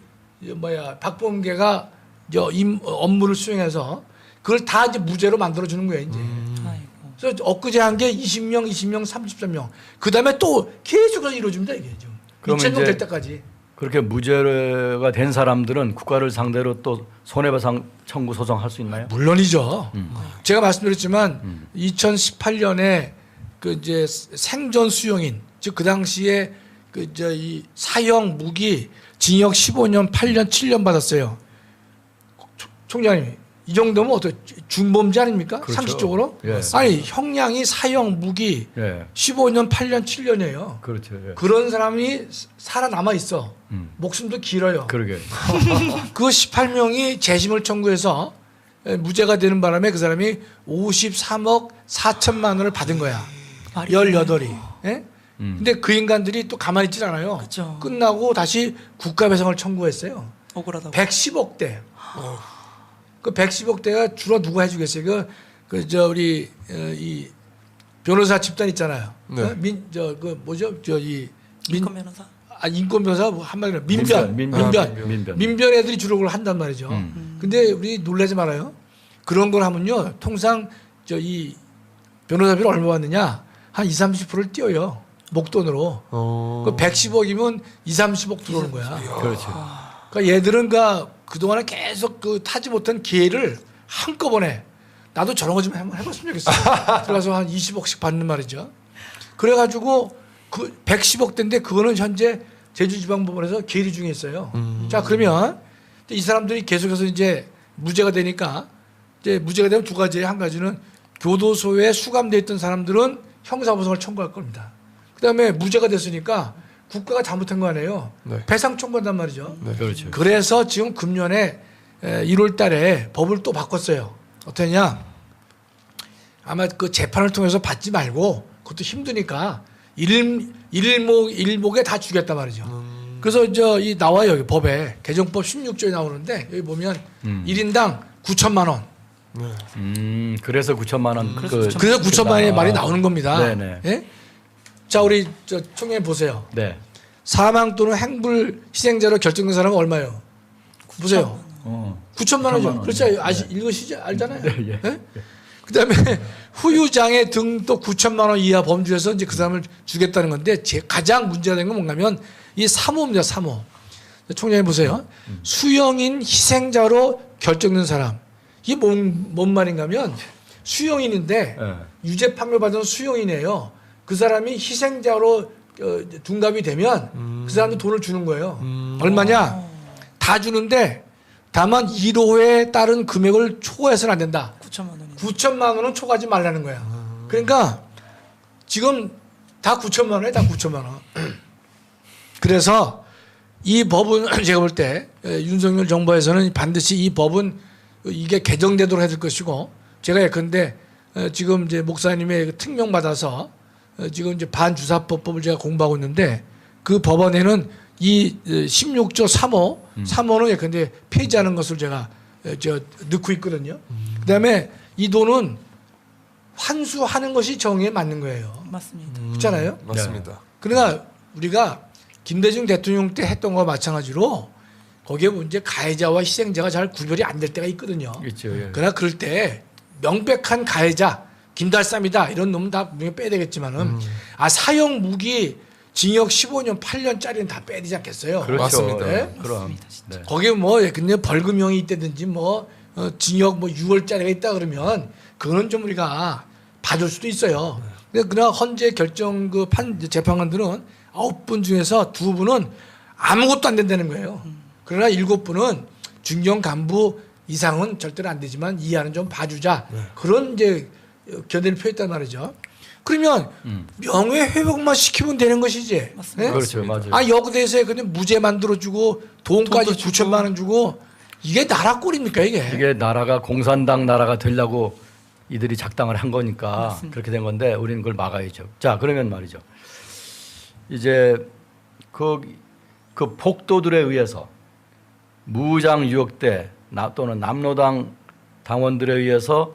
박범계가 업무를 수행해서 그걸 다 이제 무죄로 만들어 주는 거예요 이제. 아이고. 그래서 엊그제 한 게 20명, 20명, 33명. 그 다음에 또 계속해서 이루어집니다 이게 좀. 그러면 2,000명 이제 될 때까지. 그렇게 무죄가 된 사람들은 국가를 상대로 또 손해배상 청구 소송할 수 있나요? 물론이죠. 제가 말씀드렸지만 2018년에 그 이제 생존 수용인 즉 그 당시에 그 이제 이 사형 무기 징역 15년, 8년, 7년 받았어요. 총장님 이 정도면 어떻게 중범죄 아닙니까? 그렇죠. 상식적으로? 예. 아니 형량이 사형 무기 예. 15년, 8년, 7년이에요. 그렇죠. 예. 그런 사람이 살아남아 있어. 목숨도 길어요. 그러게. 그 18명이 재심을 청구해서 무죄가 되는 바람에 그 사람이 53억 4천만 원을 받은 거야. 말이 18이. 예? 근데 그 인간들이 또 가만히 있질 않아요. 그쵸. 끝나고 다시 국가배상을 청구했어요. 억울하다고. 110억대. 그 110억대가 주로 누가 해주겠어요? 우리 이 변호사 집단 있잖아요. 네. 인권 변호사. 인권 변호사 한마디로 민변. 민변 애들이 주로 그걸 한단 말이죠. 근데 우리 놀라지 말아요. 그런 걸 하면요. 통상 이 변호사비를 얼마 받느냐? 한 20-30%를 띄어요. 목돈으로. 그 110억이면 20-30억 들어오는 거야. 그렇죠. 그러니까 얘들은 그동안에 계속 그 타지 못한 기회를 한꺼번에 나도 저런 거 좀 한번 해봤으면 좋겠어. 들어가서 한 20억씩 받는 말이죠. 그래가지고 그 110억대인데 그거는 현재 제주지방법원에서 계류 중에 있어요. 자, 그러면 이 사람들이 계속해서 이제 무죄가 되니까 이제 무죄가 되면 두 가지예요. 한 가지는 교도소에 수감돼 있던 사람들은 형사보상을 청구할 겁니다. 그다음에 무죄가 됐으니까 국가가 잘못한 거 아니에요. 네. 배상 청구한단 말이죠. 네. 그렇죠. 그래서 지금 금년에 1월 달에 법을 또 바꿨어요. 어떠냐? 아마 그 재판을 통해서 받지 말고 그것도 힘드니까 일목에 다 주겠단 말이죠. 그래서 이 나와요. 여기 법에 개정법 16조에 나오는데 여기 보면 1인당 9천만 원. 그래서 9천만 원. 그래서 9천만 원의 말이 나오는 겁니다. 네네. 예? 자, 우리 총장님 보세요. 네. 사망 또는 행불 희생자로 결정된 사람은 얼마예요? 보세요. 9천만 원이죠. 그렇죠. 읽으시죠? 알잖아요. 예. 예? 그다음에 후유장애 등 또 9천만 원 이하 범주에서 이제 그 사람을 주겠다는 건데 가장 문제가 된 건 뭔가면 이 3호입니다. 3호. 총장님 보세요. 수용인 희생자로 결정된 사람. 이게 뭔 말인가면 수용인인데 예. 유죄 판결받은 수용인이에요. 그 사람이 희생자로 둔갑이 되면 그 사람도 돈을 주는 거예요. 얼마냐? 다 주는데 다만 1호에 따른 금액을 초과해서는 안 된다. 9천만 원이. 9천만 원은 초과하지 말라는 거야. 그러니까 지금 다 9천만 원이에요. 다 9천만 원. 그래서 이 법은 제가 볼 때 윤석열 정부에서는 반드시 이 법은 이게 개정되도록 해야 될 것이고 제가 예컨대 지금 이제 목사님의 특명 받아서 지금 이제 반주사법법을 제가 공부하고 있는데 그 법원에는 이 16조 3호, 3호는 근데 폐지하는 것을 제가 넣고 있거든요. 그다음에 이 돈은 환수하는 것이 정의에 맞는 거예요. 맞습니다. 그렇잖아요. 맞습니다. 그러나 우리가 김대중 대통령 때 했던 거와 마찬가지로 거기에 문제 가해자와 희생자가 잘 구별이 안 될 때가 있거든요. 있죠. 예. 그러나 그럴 때 명백한 가해자 김달삼이다 이런 놈은 다 분명히 빼야 되겠지만은 사형 무기 징역 15년 8년짜리는 다 빼야 되지 않겠어요? 그렇죠. 맞습니다. 예. 그럼. 맞습니다, 진짜. 네. 거기에 뭐 근데 벌금형이 있다든지 뭐 징역 뭐 6월짜리가 있다 그러면 그거는 좀 우리가 봐줄 수도 있어요. 근데 그러나 헌재 결정 그 재판관들은 9분 중에서 2분은 아무것도 안 된다는 거예요. 그러나 7분은 중경 간부 이상은 절대로 안 되지만 이하는 좀 봐주자. 그런 이제 견해를 표했단 말이죠. 그러면 명예 회복만 시키면 되는 것이지. 맞습니다. 그렇죠. 맞아요. 여기대에서 근데 무죄 만들어주고 돈까지 돈도 주고. 9천만 원 주고 이게 나라 꼴입니까 이게? 이게 나라가 공산당 나라가 되려고 이들이 작당을 한 거니까 맞습니다. 그렇게 된 건데 우리는 그걸 막아야죠. 자, 그러면 말이죠. 이제 그 폭도들에 의해서 무장 유역대 또는 남로당 당원들에 의해서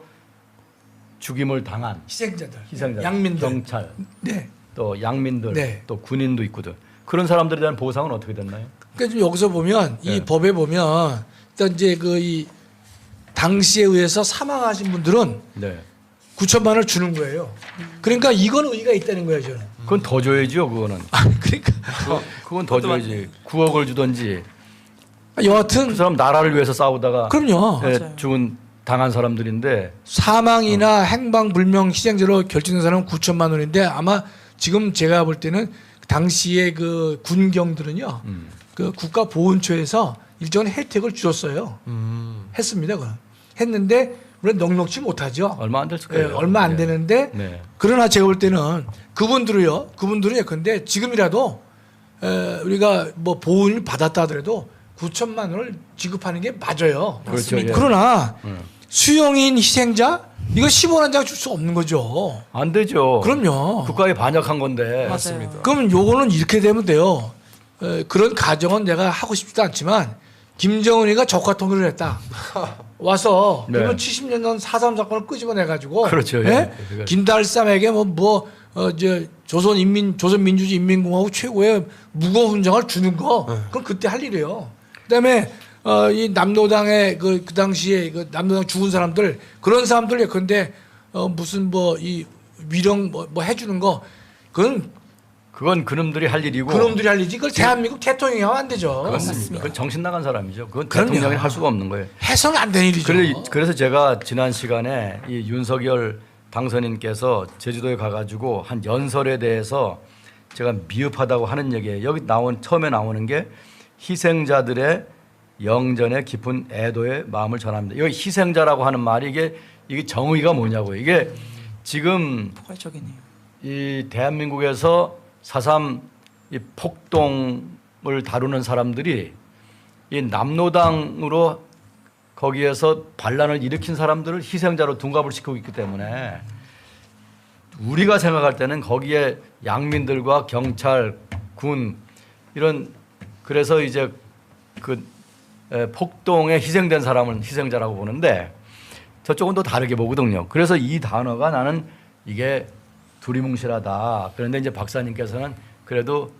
죽임을 당한 희생자들, 희생자, 양민들. 경찰, 네. 또 양민들, 네. 또 군인도 있거든. 그런 사람들에 대한 보상은 어떻게 됐나요? 그러니까 지금 여기서 보면 이 네. 법에 보면 일단 이제 이 당시에 의해서 사망하신 분들은 네. 9천만 원을 주는 거예요. 그러니까 이건 의의가 있다는 거예요, 저는. 그건 더 줘야지요, 그거는. 그러니까 그건 더 줘야지. 9억을 주든지. 여하튼 그 사람 나라를 위해서 싸우다가 그럼요. 예, 맞아요. 죽은 당한 사람들인데 사망이나 행방불명 희생자로 결정된 사람은 9천만 원인데 아마 지금 제가 볼 때는 당시에 그 군경들은요. 그 국가보훈처에서 일정한 혜택을 주었어요. 했습니다. 그건. 했는데 물론 넉넉지 못하죠. 얼마 안 됐을 예, 거예요. 얼마 안 예. 되는데 네. 그러나 제가 볼 때는 그분들은 예컨대 지금이라도 우리가 뭐 보훈을 받았다 하더라도 9천만 원을 지급하는 게 맞아요. 그렇죠. 예. 그러나 수용인 희생자 이거 10원 한 장 줄 수 없는 거죠. 안 되죠. 그럼요. 국가에 반역한 건데. 맞습니다. 그럼 요거는 이렇게 되면 돼요. 그런 가정은 내가 하고 싶지도 않지만 김정은이가 적화 통일을 했다. 와서 네. 그러면 70년 전 4.3 사건을 끄집어내 가지고 그렇죠. 예. 그거- 김달삼에게 조선민주주의 인민공화국 최고의 무거운 훈장을 주는 거 그건 그때 할 일이에요. 그다음에 이 남로당의 그 당시에 그 남로당 죽은 사람들 그런 사람들 예컨대 무슨 이 위령 뭐 해주는 거 그건 그놈들이 할 일이고. 그놈들이 할 일이지 그걸 대한민국 대통령이 하면 안 되죠. 그건 정신 나간 사람이죠. 그건 그럼요. 대통령이 할 수가 없는 거예요. 해서는 안 되는 일이죠. 그래서 제가 지난 시간에 이 윤석열 당선인께서 제주도에 가가지고 한 연설에 대해서 제가 미흡하다고 하는 얘기예요. 여기 처음에 나오는 게 희생자들의 영전에 깊은 애도의 마음을 전합니다. 여기 희생자라고 하는 말이 이게 정의가 뭐냐고요. 이게 지금 포괄적이네요. 이 대한민국에서 4.3 이 폭동을 다루는 사람들이 이 남로당으로 거기에서 반란을 일으킨 사람들을 희생자로 둔갑을 시키고 있기 때문에 우리가 생각할 때는 거기에 양민들과 경찰, 군 이런 그래서 이제 폭동에 희생된 사람은 희생자라고 보는데 저쪽은 또 다르게 보거든요. 그래서 이 단어가 나는 이게 두리뭉실하다. 그런데 이제 박사님께서는 그래도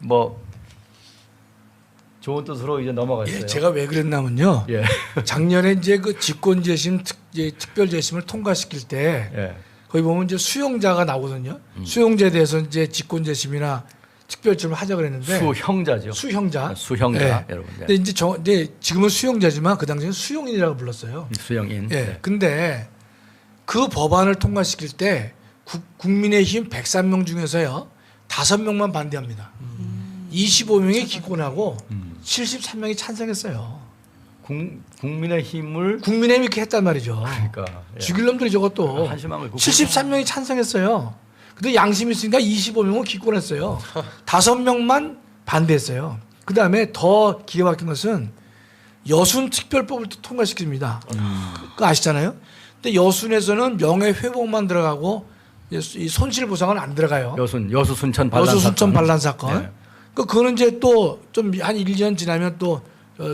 뭐 좋은 뜻으로 이제 넘어갔어요. 예, 제가 왜 그랬냐면요. 예. 작년에 이제 그 직권재심 특별재심을 통과시킬 때 예. 거기 보면 이제 수용자가 나오거든요. 수용자에 대해서 이제 직권재심이나 특별점을 하자 그랬는데 수형자죠. 수형자. 수형자 예. 여러분. 네. 근데 이제 지금은 수용자지만 그 당시에는 수용인이라고 불렀어요. 수형인. 예. 네. 근데 그 법안을 통과시킬 때 국민의힘 103명 중에서요 5명만 반대합니다. 25명이 기권하고 73명이 찬성했어요. 국민의힘을 국민의힘이 이렇게 했단 말이죠. 그러니까 예. 죽일 놈들이 저것도 한심한 거 73명이 찬성했어요. 근데 양심이 있으니까 25명은 기권했어요. 5명만 반대했어요. 그 다음에 더 기가 막힌 것은 여순 특별법을 또 통과시킵니다. 그거 아시잖아요. 근데 여순에서는 명예회복만 들어가고 이 손실 보상은 안 들어가요. 여수 순천 반란 여수 순천 사건. 반란 사건. 네. 그거는 이제 또 좀 한 1년 지나면 또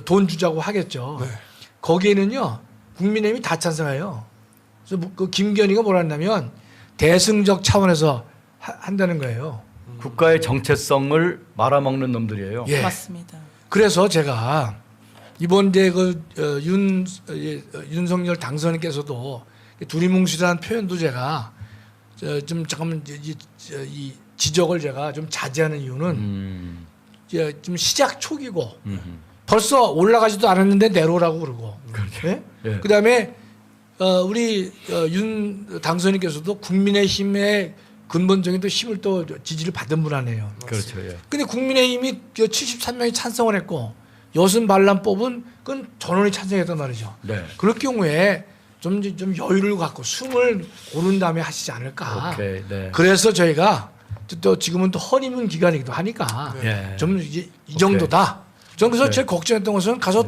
돈 주자고 하겠죠. 네. 거기에는요 국민의힘이 다 찬성해요. 그래서 그 김건희가 뭐라 했냐면 대승적 차원에서 한다는 거예요. 국가의 정체성을 말아먹는 놈들이에요. 예. 맞습니다. 그래서 제가 이번 이제 윤석열 당선인께서도 두리뭉실한 표현도 제가 좀 잠깐만 이 지적을 제가 좀 자제하는 이유는 이제 좀 시작 초기고 벌써 올라가지도 않았는데 내려오라고 그러고. 예? 예. 그다음에 우리 윤 당선인께서도 국민의힘의 근본적인 또 힘을 또 지지를 받은 분 아니에요. 그렇죠. 예. 근데 국민의힘이 73명이 찬성을 했고 여순 반란 뽑은 그건 전원이 찬성했단 말이죠. 네. 그럴 경우에 좀 여유를 갖고 숨을 고른 다음에 하시지 않을까. 오케이. 네. 그래서 저희가 또 지금은 또 허니문 기간이기도 하니까 예. 좀 이제 이 정도다. 저는 그래서 오케이. 제일 걱정했던 것은 가서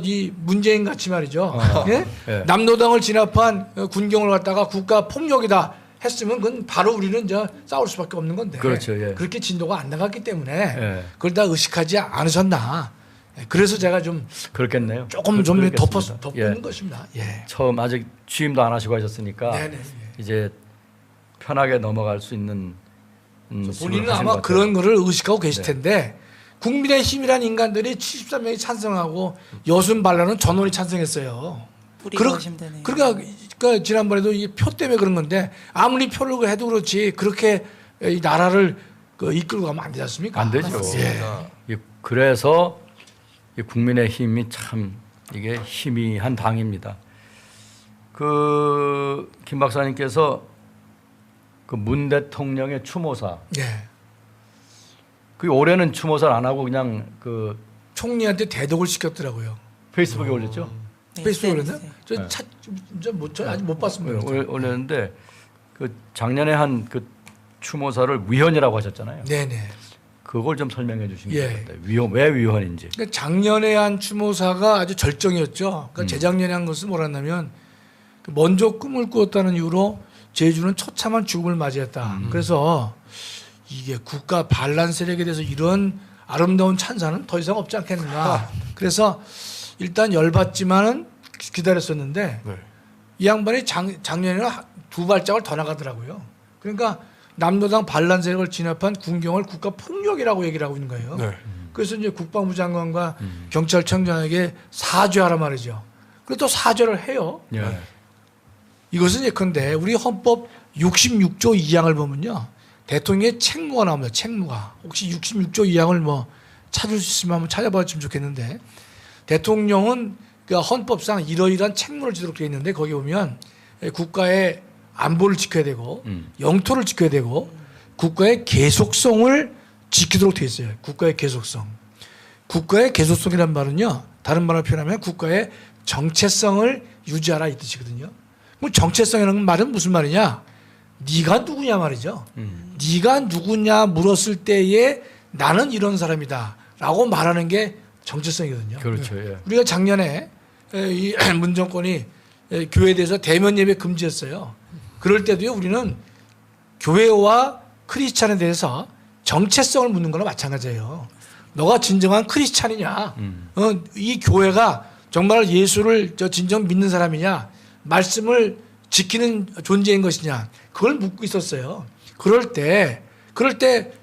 이 문재인 같이 말이죠. 예? 예. 남노당을 진압한 군경을 갖다가 국가 폭력이다 했으면 그건 바로 우리는 싸울 수밖에 없는 건데. 그렇죠, 예. 그렇게 진도가 안 나갔기 때문에 예. 그걸 다 의식하지 않으셨나. 예, 그래서 제가 좀 그렇겠네요. 조금 좀 그렇겠습니다. 덮는 예. 것입니다. 예. 처음 아직 취임도 안 하시고 하셨으니까 네네. 이제 편하게 넘어갈 수 있는 본인은 식으로 하신 아마 것 같아요. 그런 거를 의식하고 계실 네. 텐데 국민의힘이란 인간들이 73명이 찬성하고 여순 반란은 전원이 찬성했어요. 뿌리가 의심되네요. 그러니까 지난번에도 이 표 때문에 그런 건데 아무리 표를 해도 그렇지 그렇게 이 나라를 이끌고 가면 안 되지 않습니까? 안 되죠. 맞습니다. 그래서 이 국민의힘이 참 이게 희미한 당입니다. 김 박사님께서 그 문 대통령의 추모사, 예. 그 올해는 추모사를 안 하고 그냥 그 총리한테 대독을 시켰더라고요. 페이스북에 올렸죠. 네, 페이스북에 SNS. 올렸나요? 저 아직 못 봤습니다. 올렸는데 그 작년에 한 그 추모사를 위헌이라고 하셨잖아요. 네네. 그걸 좀 설명해 주시면 예. 좋겠다. 왜 위헌인지. 그러니까 작년에 한 추모사가 아주 절정이었죠. 그러니까 음. 재작년에 한 것은 뭐랬냐면 먼저 꿈을 꾸었다는 이유로 제주는 처참한 죽음을 맞이했다. 그래서 이게 국가 반란 세력에 대해서 이런 아름다운 찬사는 더 이상 없지 않겠는가. 그래서 일단 열받지만은 기다렸었는데 네. 이 양반이 작년에는 두 발짝을 더 나가더라고요. 그러니까 남노당 반란 세력을 진압한 군경을 국가 폭력이라고 얘기를 하고 있는 거예요. 네. 그래서 이제 국방부 장관과 경찰청장에게 사죄하라 말이죠. 그리고 또 사죄를 해요. 예. 이것은 예컨대 우리 헌법 66조 2항을 보면요. 대통령의 책무가 나옵니다. 책무가. 혹시 66조 2항을 뭐 찾을 수 있으면 한번 찾아봤으면 좋겠는데 대통령은 그 헌법상 이러이러한 책무를 지도록 되어 있는데 거기 보면 국가의 안보를 지켜야 되고 영토를 지켜야 되고 국가의 계속성을 지키도록 되어 있어요. 국가의 계속성. 국가의 계속성이란 말은요. 다른 말로 표현하면 국가의 정체성을 유지하라 이 뜻이거든요. 그럼 정체성이라는 말은 무슨 말이냐? 네가 누구냐 말이죠. 네가 누구냐 물었을 때에 나는 이런 사람이다 라고 말하는 게 정체성이거든요. 그렇죠. 예. 우리가 작년에 이 문정권이 교회에 대해서 대면 예배 금지했어요. 그럴 때도요 우리는 교회와 크리스찬에 대해서 정체성을 묻는 거나 마찬가지예요. 너가 진정한 크리스찬이냐? 이 교회가 정말 예수를 진정 믿는 사람이냐? 말씀을 지키는 존재인 것이냐? 그걸 묻고 있었어요. 그럴 때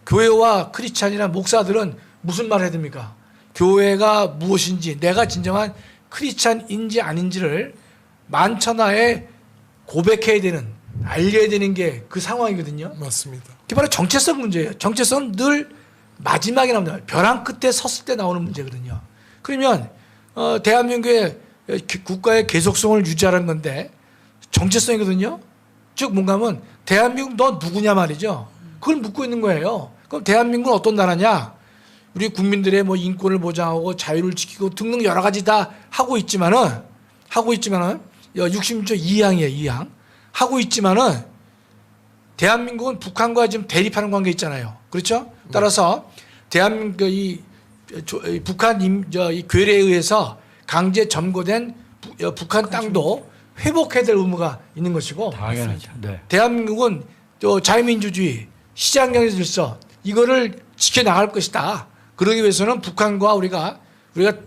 교회와 크리스찬이나 목사들은 무슨 말을 해야 됩니까? 교회가 무엇인지 내가 진정한 크리스찬인지 아닌지를 만천하에 고백해야 되는 알려야 되는 게 그 상황이거든요. 맞습니다. 그게 바로 정체성 문제예요. 정체성은 늘 마지막에 나옵니다. 벼랑 끝에 섰을 때 나오는 문제거든요. 그러면 대한민국의 국가의 계속성을 유지하라는 건데 정체성이거든요. 즉 뭔가 하면 대한민국 너 누구냐 말이죠. 그걸 묻고 있는 거예요. 그럼 대한민국은 어떤 나라냐? 우리 국민들의 뭐 인권을 보장하고 자유를 지키고 등등 여러 가지 다 하고 있지만은 66조 2항이에요. 2항. 하고 있지만은 대한민국은 북한과 지금 대립하는 관계 있잖아요. 그렇죠? 따라서 대한민국 북한 이 괴뢰에 의해서 강제 점거된 북한 땅도 회복해야 될 의무가 있는 것이고 당연하죠. 네. 대한민국은 또 자유민주주의, 시장경제 질서 이거를 지켜나갈 것이다. 그러기 위해서는 북한과 우리가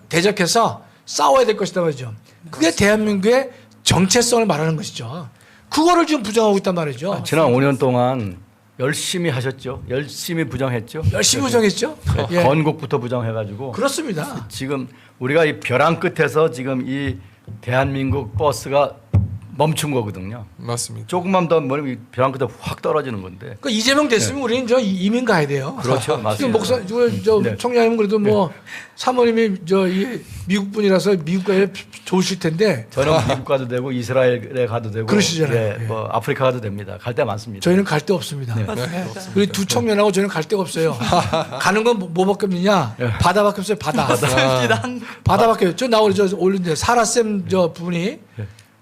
대적해서 싸워야 될 것이다 말이죠. 그게 대한민국의 정체성을 말하는 것이죠. 그거를 지금 부정하고 있단 말이죠. 지난 5년 동안 열심히 하셨죠. 열심히 부정했죠. 열심히 부정했죠. 네, 예. 건국부터 부정해가지고 그렇습니다. 지금 우리가 이 벼랑 끝에서 지금 이 대한민국 버스가 멈춘 거거든요. 맞습니다. 조금만 더 멀면 벼랑 끝에 확 떨어지는 건데. 그 이재명 됐으면 우리는 저 이민 가야 돼요. 그렇죠, 지금 맞습니다. 목사 저 네. 총장님은 그래도 뭐 사모님이 저 이 미국 분이라서 미국 가야 좋으실 텐데 저는 미국 가도 되고 이스라엘에 가도 되고, 그러시잖아요. 예, 예. 뭐 아프리카 가도 됩니다. 갈 데 많습니다. 저희는 갈 데 없습니다. 네. 네. 우리 두 청년하고 저희는 갈 데가 없어요. 가는 건 뭐밖에 없느냐? 바다밖에 없어요. 바다. 바다밖에 없죠. 나 오늘 저 올린데 사라쌤 저 분이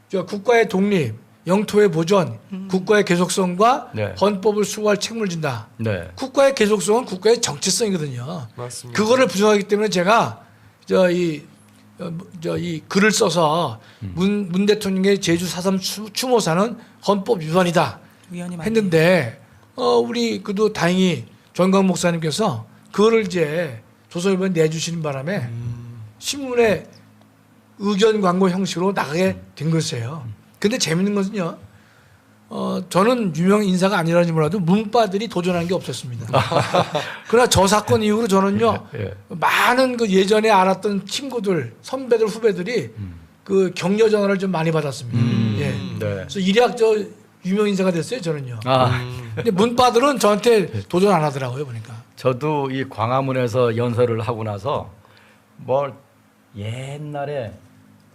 저 국가의 독립, 영토의 보존, 국가의 계속성과 네. 헌법을 수호할 책무를 진다. 네. 국가의 계속성은 국가의 정체성이거든요. 맞습니다. 그거를 부정하기 때문에 제가 이 글을 써서 문 대통령의 제주 4.3 추모사는 헌법 위반이다 위원이 많이 했는데 우리 그도 다행히 정광 목사님께서 그거를 이제 조선일보에 내주시는 바람에 신문에 의견 광고 형식으로 나가게 된 것이에요. 근데 재밌는 것은요. 저는 유명 인사가 아니라는지 몰라도 문바들이 도전한 게 없었습니다. 그러나 저 사건 이후로 저는요. 예. 많은 그 예전에 알았던 친구들, 선배들, 후배들이 그 격려 전화를 좀 많이 받았습니다. 예. 네. 그래서 일약 저 유명 인사가 됐어요, 저는요. 아, 근데 문바들은 저한테 도전 안 하더라고요, 보니까. 저도 이 광화문에서 연설을 하고 나서 뭐 옛날에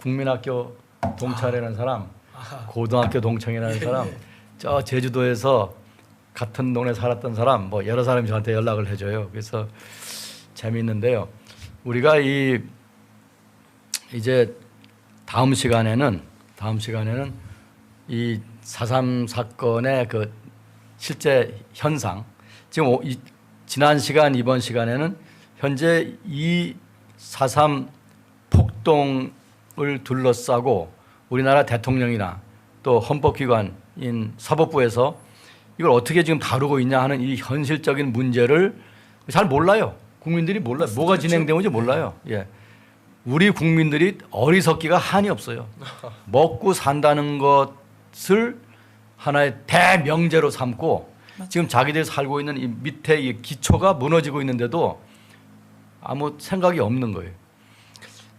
국민학교 동창이라는 사람, 고등학교 동창이라는 사람, 저 제주도에서 같은 동네 살았던 사람, 뭐 여러 사람이 저한테 연락을 해줘요. 그래서 재미있는데요. 우리가 이제 다음 시간에는 이 4.3 사건의 그 실제 현상, 지금 지난 시간 이번 시간에는 현재 이 4.3 폭동을 둘러싸고 우리나라 대통령이나 또 헌법기관인 사법부에서 이걸 어떻게 지금 다루고 있냐 하는 이 현실적인 문제를 잘 몰라요. 국민들이 몰라요. 뭐가 진행되는지 몰라요. 예. 우리 국민들이 어리석기가 한이 없어요. 먹고 산다는 것을 하나의 대명제로 삼고 지금 자기들이 살고 있는 이 밑에 이 기초가 무너지고 있는데도 아무 생각이 없는 거예요.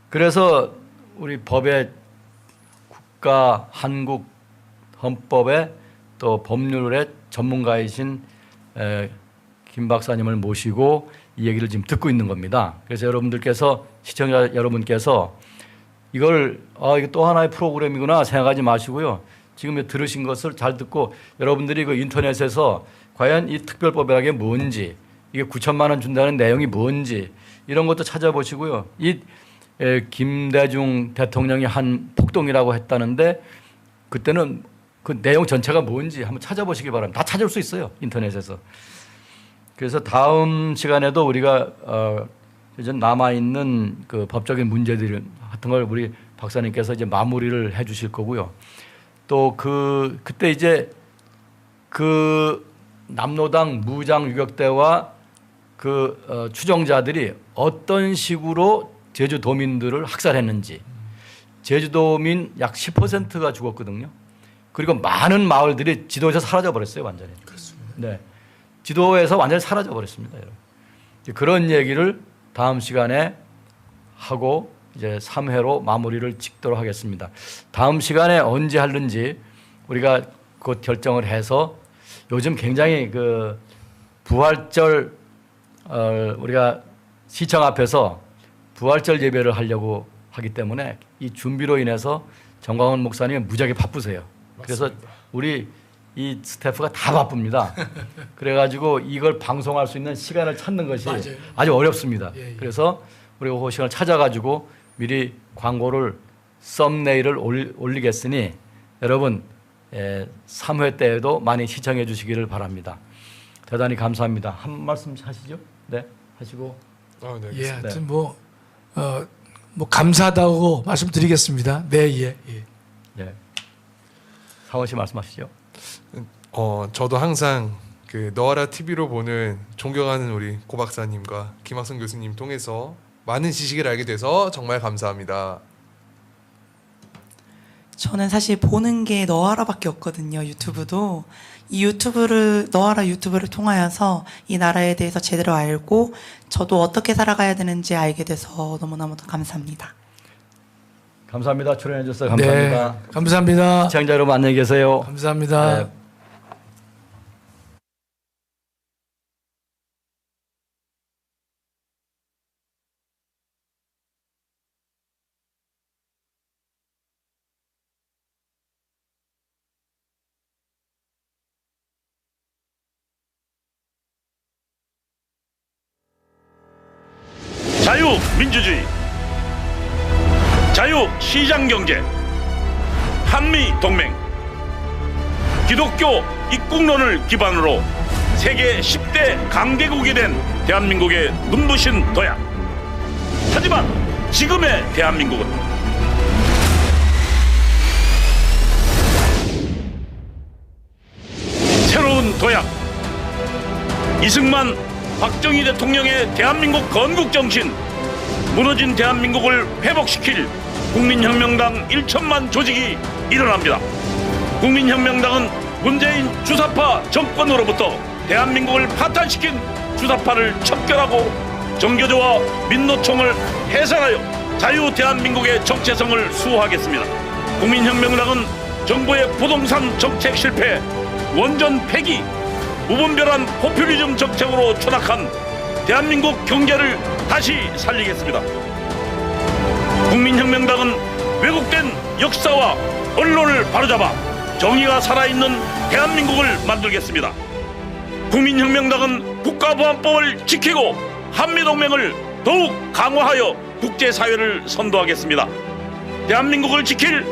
그래서 우리 법의 국가 한국 헌법의 또 법률의 전문가이신 김 박사님을 모시고 이 얘기를 지금 듣고 있는 겁니다. 그래서 여러분들께서 시청자 여러분께서 이걸 이거 또 하나의 프로그램이구나 생각하지 마시고요. 지금 들으신 것을 잘 듣고 여러분들이 그 인터넷에서 과연 이 특별법이라는 게 뭔지 이게 9천만 원 준다는 내용이 뭔지 이런 것도 찾아보시고요. 이 김대중 대통령이 한 폭동이라고 했다는데 그때는 그 내용 전체가 뭔지 한번 찾아보시기 바랍니다. 다 찾을 수 있어요. 인터넷에서. 그래서 다음 시간에도 우리가 이제 남아있는 그 법적인 문제들 같은 걸 우리 박사님께서 이제 마무리를 해 주실 거고요. 또 그때 이제 그 남로당 무장 유격대와 그 추종자들이 어떤 식으로 제주도민들을 학살했는지 제주도민 약 10%가 죽었거든요. 그리고 많은 마을들이 지도에서 사라져 버렸어요, 완전히. 그렇습니다. 네, 지도에서 완전히 사라져 버렸습니다, 여러분. 그런 얘기를 다음 시간에 하고 이제 3회로 마무리를 짓도록 하겠습니다. 다음 시간에 언제 하는지 우리가 곧 결정을 해서 요즘 굉장히 그 부활절 우리가 시청 앞에서 부활절 예배를 하려고 하기 때문에 이 준비로 인해서 정광훈 목사님이 무지하게 바쁘세요. 그래서 맞습니다. 우리 이 스태프가 다 바쁩니다. 그래가지고 이걸 방송할 수 있는 시간을 찾는 것이 맞아요. 아주 어렵습니다. 예, 예. 그래서 우리가 그 시간을 찾아가지고 미리 광고를 썸네일을 올리겠으니 여러분 3회 때에도 많이 시청해 주시기를 바랍니다. 대단히 감사합니다. 한 말씀 하시죠? 네, 하시고. 네, 예, 알겠습니다. 하여튼 뭐 감사하다고 말씀드리겠습니다. 네, 예. 네. 상원 씨 말씀하시죠. 저도 항상 그 너와라 TV로 보는 존경하는 우리 고 박사님과 김학성 교수님 통해서 많은 지식을 알게 돼서 정말 감사합니다. 저는 사실 보는 게 너하라밖에 없거든요. 유튜브도. 이 너하라 유튜브를 통하여서 이 나라에 대해서 제대로 알고 저도 어떻게 살아가야 되는지 알게 돼서 너무너무 감사합니다. 감사합니다. 출연해 주셔서 감사합니다. 네, 감사합니다. 시청자 여러분 안녕히 계세요. 감사합니다. 네. 자유민주주의, 자유시장경제, 한미동맹, 기독교 입국론을 기반으로 세계 10대 강대국이 된 대한민국의 눈부신 도약. 하지만 지금의 대한민국은 새로운 도약, 이승만 박정희 대통령의 대한민국 건국정신, 무너진 대한민국을 회복시킬 국민혁명당 1천만 조직이 일어납니다. 국민혁명당은 문재인 주사파 정권으로부터 대한민국을 파탄시킨 주사파를 척결하고 정교조와 민노총을 해산하여 자유 대한민국의 정체성을 수호하겠습니다. 국민혁명당은 정부의 부동산 정책 실패, 원전 폐기, 무분별한 포퓰리즘 정책으로 추락한 대한민국 경제를 다시 살리겠습니다. 국민혁명당은 왜곡된 역사와 언론을 바로잡아 정의가 살아있는 대한민국을 만들겠습니다. 국민혁명당은 국가보안법을 지키고 한미동맹을 더욱 강화하여 국제사회를 선도하겠습니다. 대한민국을 지킬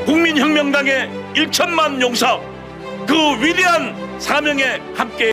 국민혁명당의 1천만 용사, 그 위대한 사명에 함께